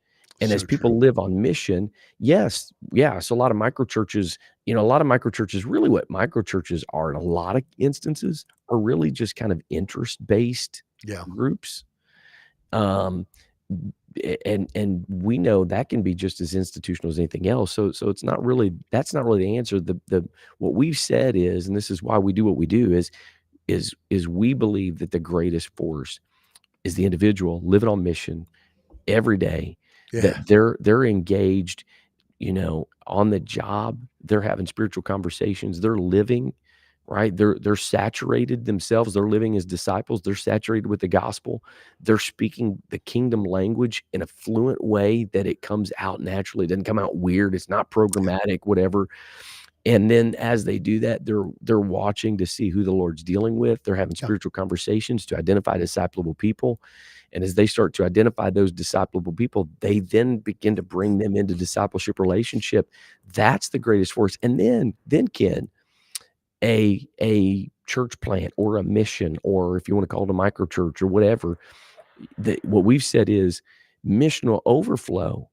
And as So true. people live on mission, yes, yeah, so a lot of micro churches, a lot of micro churches, really what micro churches are in a lot of instances are really just kind of interest-based Yeah. groups. Um, and we know that can be just as institutional as anything else. So it's not really that's not really the answer. The what we've said is, and this is why we do what we do, is we believe that the greatest force is the individual living on mission every day, that Yeah. they're engaged, on the job, they're having spiritual conversations, they're living, right? They're saturated themselves, they're living as disciples, they're saturated with the gospel, they're speaking the kingdom language in a fluent way that it comes out naturally, it doesn't come out weird, it's not Yeah. programmatic, whatever. And then as they do that, they're watching to see who the Lord's dealing with. They're having Yeah. spiritual conversations to identify disciplable people. And as they start to identify those disciplable people, they then begin to bring them into discipleship relationship. That's the greatest force. And then Ken, a church plant or a mission, or if you want to call it a micro church or whatever, what we've said is missional overflow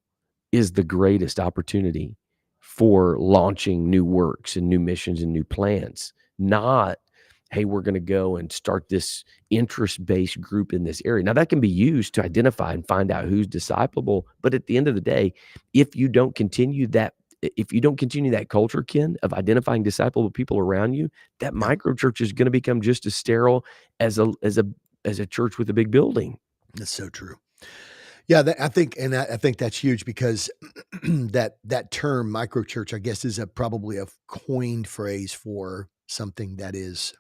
is the greatest opportunity for launching new works and new missions and new plans, not, hey, we're going to go and start this interest-based group in this area. Now that can be used to identify and find out who's disciplable, but at the end of the day, if you don't continue that if you don't continue that culture, Ken, of identifying disciplable people around you, that Yeah. micro church is going to become just as sterile as a church with a big building. That's so true. Yeah, I think that's huge because that term micro church, I guess, is probably a coined phrase for something that is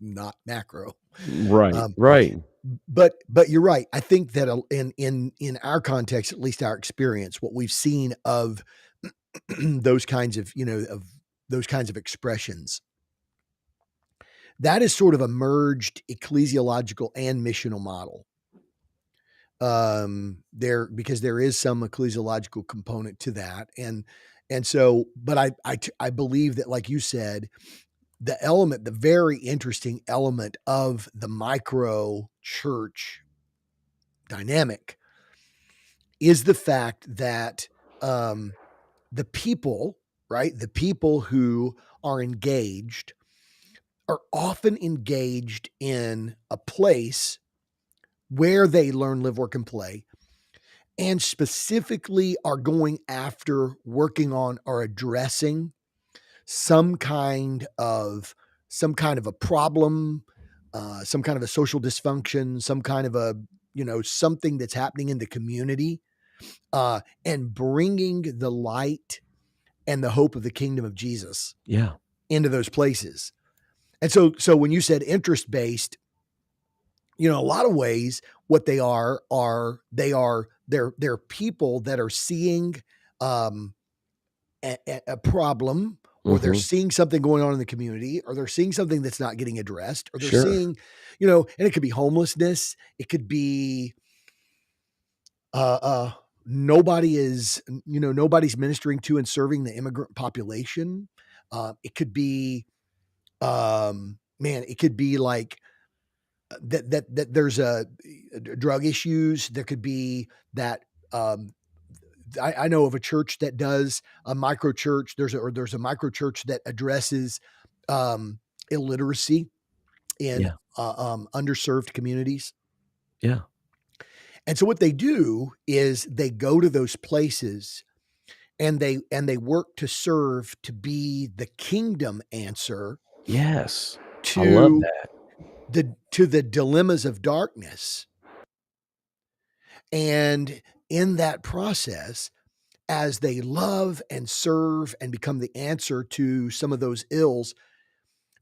not macro. Right, Um, right. but you're right. I think that in our context, at least our experience, what we've seen of those kinds of those kinds of expressions, that is sort of a merged ecclesiological and missional model. There because there is some ecclesiological component to that, and so, but I believe that, like you said, the very interesting element of the micro church dynamic is the fact that um, the people, right, the people who are engaged are often engaged in a place where they learn, live, work, and play, and specifically are going after working on or addressing some kind of a problem, some kind of a social dysfunction, some kind of a something that's happening in the community, and bringing the light and the hope of the kingdom of Jesus Yeah. into those places. And so when you said interest based, a lot of ways what they are they're people that are seeing um, a problem, or they're Mhm. seeing something going on in the community, or they're seeing something that's not getting addressed, or they're Sure. seeing, and it could be homelessness, it could be nobody is, nobody's ministering to and serving the immigrant population. It could be, man, it could be like that there's a drug issues. There could be that. Um, I know of a church that does a micro church. There's a micro church that addresses um, illiteracy in Yeah. underserved communities. Yeah. And so what they do is they go to those places and they work to serve to be the kingdom answer Yes. I love to that. the dilemmas of darkness. And in that process, as they love and serve and become the answer to some of those ills,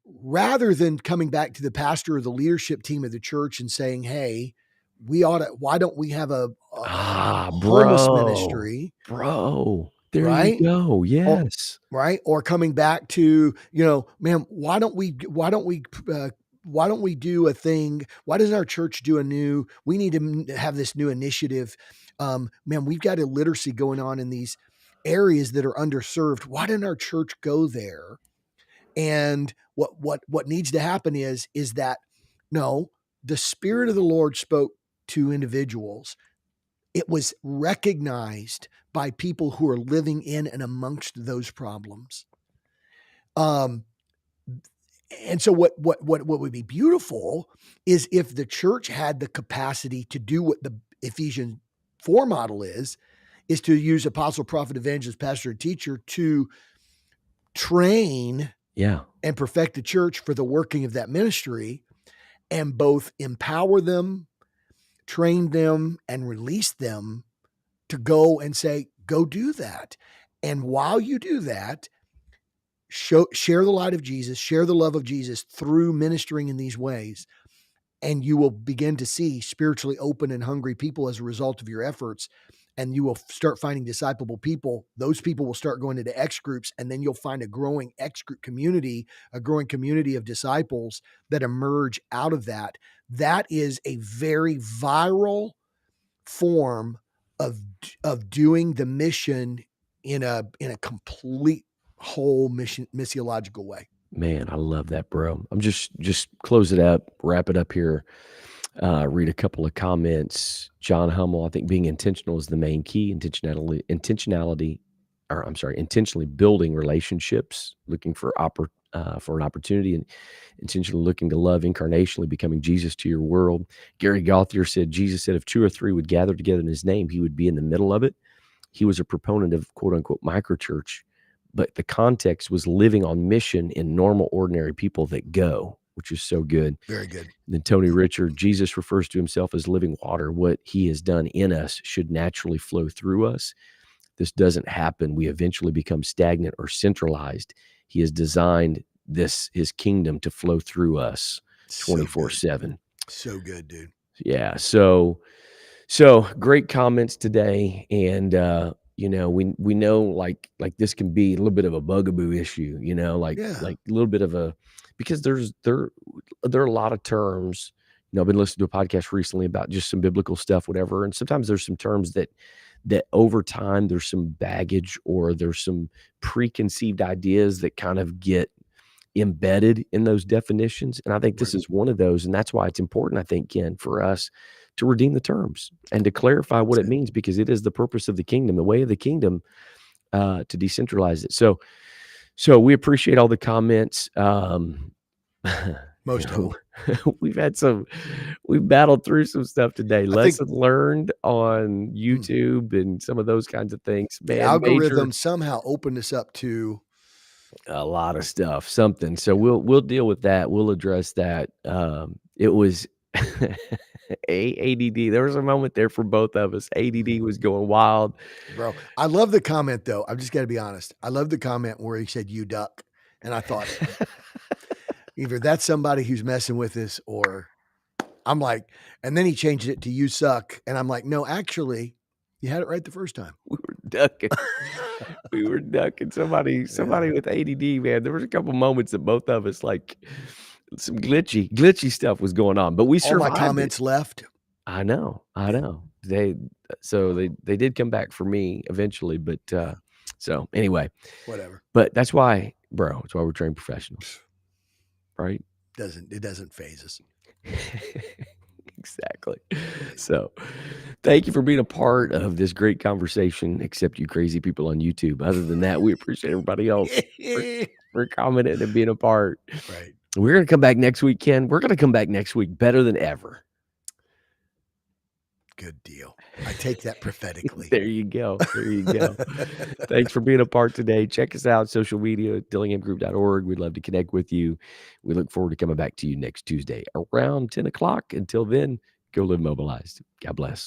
rather than coming back to the pastor or the leadership team of the church and saying, "Hey, why don't we have a Ah, homeless bro. ministry?" Bro. There you Right? go. Or Yes. right? Or coming back to, man, why don't we do a thing? Why doesn't our church do we need to have this new initiative. Man, we've got illiteracy going on in these areas that are underserved. Why didn't our church go there? And what needs to happen is that no, the Spirit of the Lord spoke to individuals It was recognized by people who are living in and amongst those problems. And so what would be beautiful is if the church had the capacity to do what the Ephesians 4 model is to use apostle, prophet, evangelist, pastor, and teacher to train and perfect the church for the working of that ministry, and both empower them, train them, and release them to go and say, go do that. And while you do that, share the light of Jesus, share the love of Jesus through ministering in these ways. And you will begin to see spiritually open and hungry people as a result of your efforts. And you will start finding disciplable people. Those people will start going into X groups, and then you'll find a growing X group community, a growing community of disciples that emerge out of that. That is a very viral form of doing the mission in a complete whole missiological way. Man, I love that, bro. I'm just close it up, wrap it up here. Read a couple of comments. John Hummel, I think being intentional is the main key. Intentionally building relationships, looking for an opportunity, and intentionally looking to love incarnationally, becoming Jesus to your world. Gary Gauthier said, Jesus said, if 2 or 3 would gather together in his name, he would be in the middle of it. He was a proponent of quote unquote microchurch, but the context was living on mission in normal, ordinary people that go, which is so good. Very good. And then Tony Richard, Jesus refers to himself as living water. What he has done in us should naturally flow through us. This doesn't happen. We eventually become stagnant or centralized. He has designed his kingdom to flow through us 24/7. So good, dude. Yeah. So great comments today. And, we know like this can be a little bit of a bugaboo issue, like a little bit of because there are a lot of terms, I've been listening to a podcast recently about just some biblical stuff, whatever. And sometimes there's some terms that over time, there's some baggage or there's some preconceived ideas that kind of get embedded in those definitions. And I think this is one of those. And that's why it's important, I think, Ken, for us to redeem the terms and to clarify what it means, because it is the purpose of the kingdom, the way of the kingdom, to decentralize it. So we appreciate all the comments. Most of them. We've battled through some stuff today. Lessons learned on YouTube and some of those kinds of things. The algorithm somehow opened us up to a lot of stuff, something. So we'll deal with that. We'll address that. It was ADD. There was a moment there for both of us. ADD was going wild. Bro, I love the comment though. I've just got to be honest. I love the comment where he said, "You duck." And I thought either that's somebody who's messing with us, or I'm like, and then he changed it to "you suck." And I'm like, no, actually, you had it right the first time. We were ducking. We were ducking. Somebody with ADD, man. There was a couple moments that both of us, like, some glitchy stuff was going on, but we survived. All my comments left. I know. They did come back for me eventually, but so anyway, whatever. But that's why, bro. That's why we're trained professionals, right? It doesn't phase us. Exactly. So thank you for being a part of this great conversation, except you crazy people on YouTube. Other than that, we appreciate everybody else for commenting and being a part. Right. We're going to come back next week, Ken. We're going to come back next week better than ever. Good deal. I take that prophetically. There you go. Thanks for being a part today. Check us out, social media, dillinghamgroup.org. We'd love to connect with you. We look forward to coming back to you next Tuesday around 10 o'clock. Until then, go live mobilized. God bless.